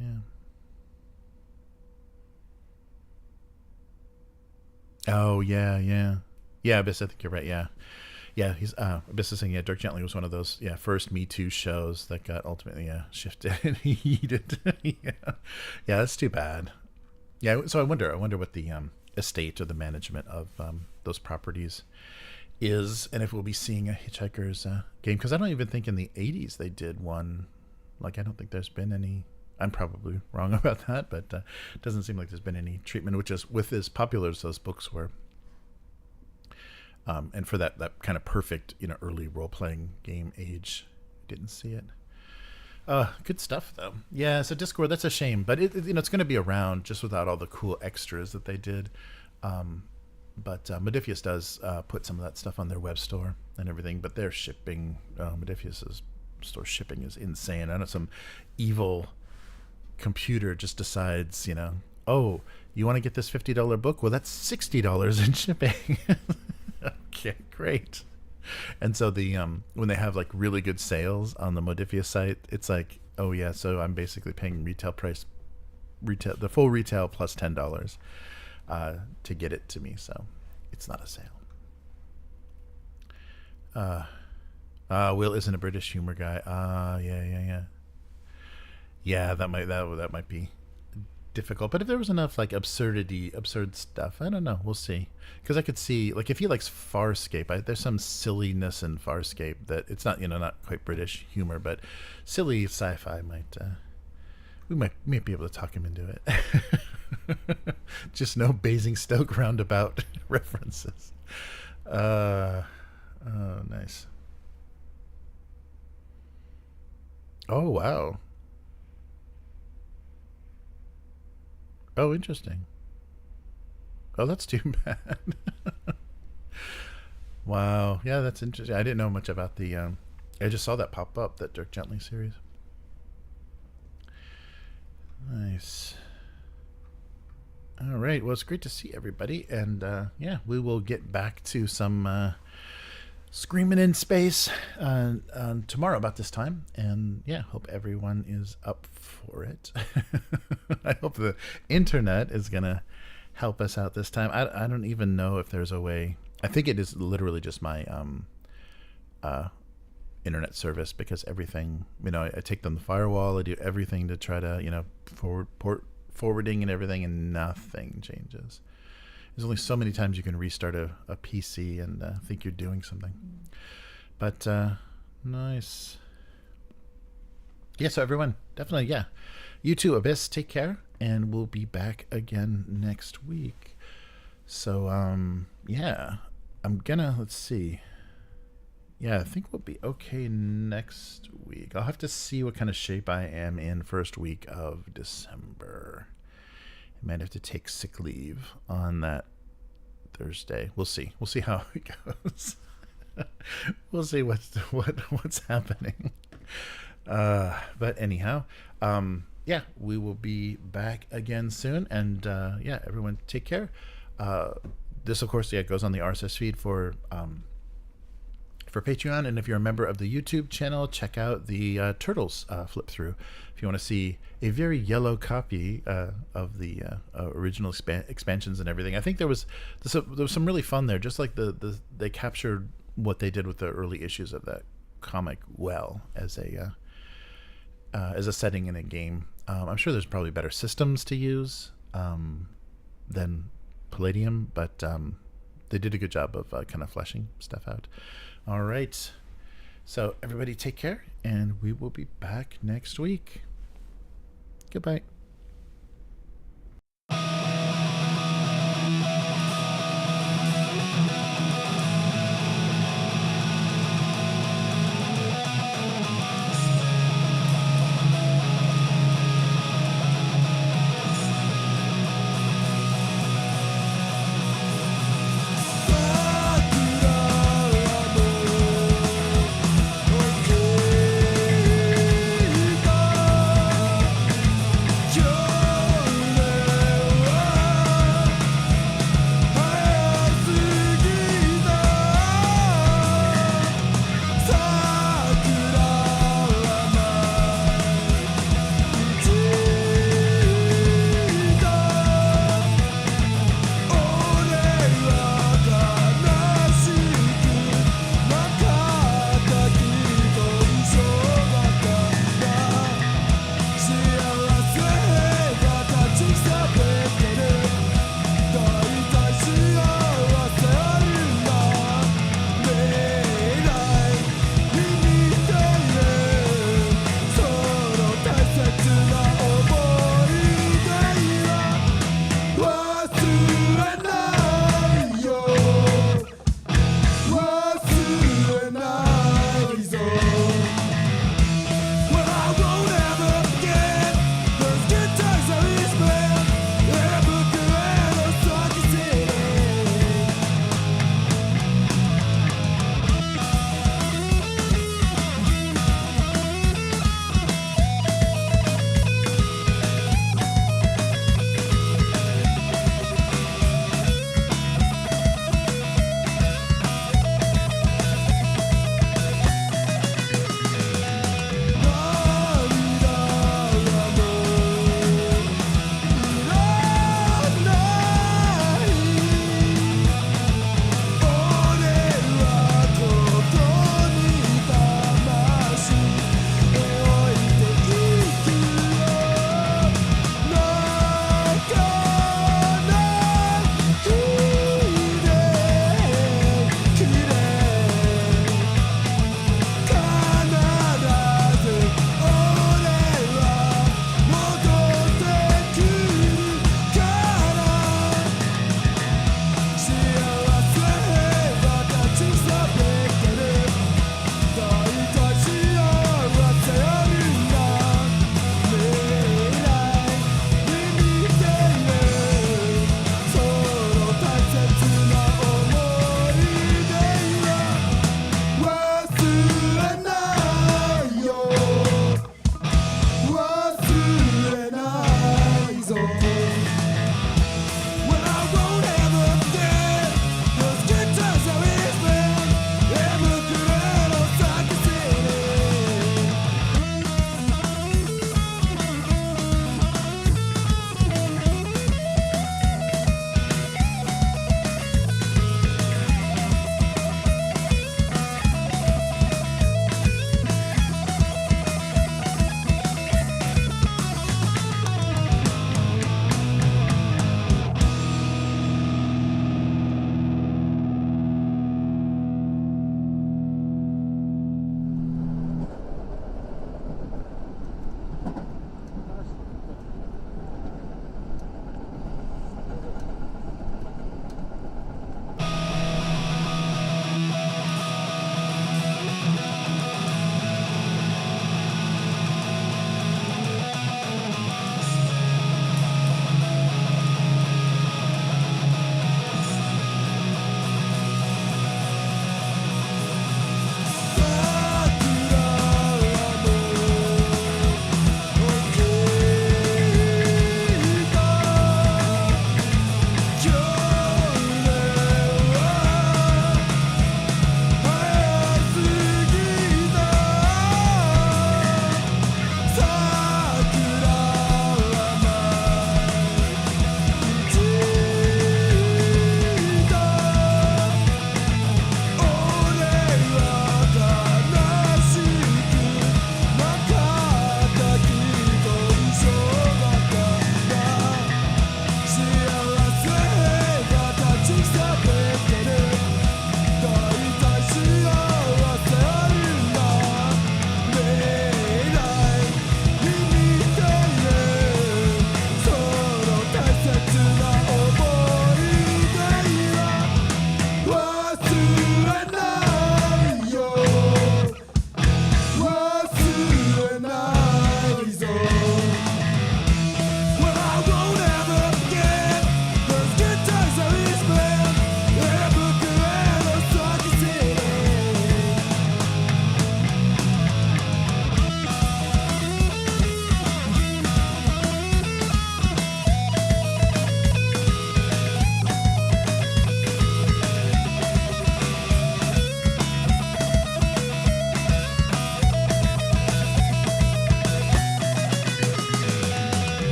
Abyss, I think you're right. He's Abyss is saying, Dirk Gently was one of those first Me Too shows that got ultimately shifted and heated. That's too bad. So I wonder what the estate or the management of those properties is, and if we'll be seeing a Hitchhiker's game, because I don't even think in the 80s they did one. Like, I don't think there's been any. I'm probably wrong about that, but it doesn't seem like there's been any treatment, which is with as popular as those books were. And for that kind of perfect, early role-playing game age, didn't see it. Good stuff, though. Yeah, so Discord, that's a shame, but it's going to be around, just without all the cool extras that they did. But Modiphius does put some of that stuff on their web store and everything, but their shipping, Modiphius's store shipping is insane. I know some evil computer just decides, oh, you want to get this $50 book? Well, that's $60 in shipping. Okay, great. And so the when they have like really good sales on the Modiphius site, it's like, oh yeah, so I'm basically paying the full retail plus $10 to get it to me. So it's not a sale. Will isn't a British humor guy. Yeah, that might be difficult. But if there was enough like absurd stuff, I don't know. We'll see. Because I could see, like, if he likes Farscape, there's some silliness in Farscape that it's not, not quite British humor, but silly sci-fi we might be able to talk him into it. Just no Basingstoke roundabout references. Oh, nice. Oh, wow. Oh, interesting. Oh, that's too bad. Wow. Yeah, that's interesting. I didn't know much about the... I just saw that pop up, that Dirk Gently series. Nice. All right. Well, it's great to see everybody. And, yeah, we will get back to some... Screaming in Space tomorrow about this time, and yeah, hope everyone is up for it. I hope the internet is gonna help us out this time. I don't even know if there's a way. I think it is literally just my internet service, because everything, I take down the firewall, I do everything to try to forwarding and everything, and nothing changes. There's only so many times you can restart a PC and think you're doing something. But nice. Yeah, so everyone, definitely, yeah. You too, Abyss, take care, and we'll be back again next week. So, yeah, I'm gonna, let's see. Yeah, I think we'll be okay next week. I'll have to see what kind of shape I am in first week of December. I might have to take sick leave on that Thursday. We'll see. We'll see how it goes. We'll see what's happening. But anyhow, yeah, we will be back again soon. And yeah, everyone take care. This, of course, goes on the RSS feed for Patreon, and if you're a member of the YouTube channel, check out the Turtles flip through if you want to see a very yellow copy of the original expansions and everything. I think there was some really fun there, just like they captured what they did with the early issues of that comic well as a setting in a game. I'm sure there's probably better systems to use than Palladium, but they did a good job of kind of fleshing stuff out. All right. So everybody take care, and we will be back next week. Goodbye.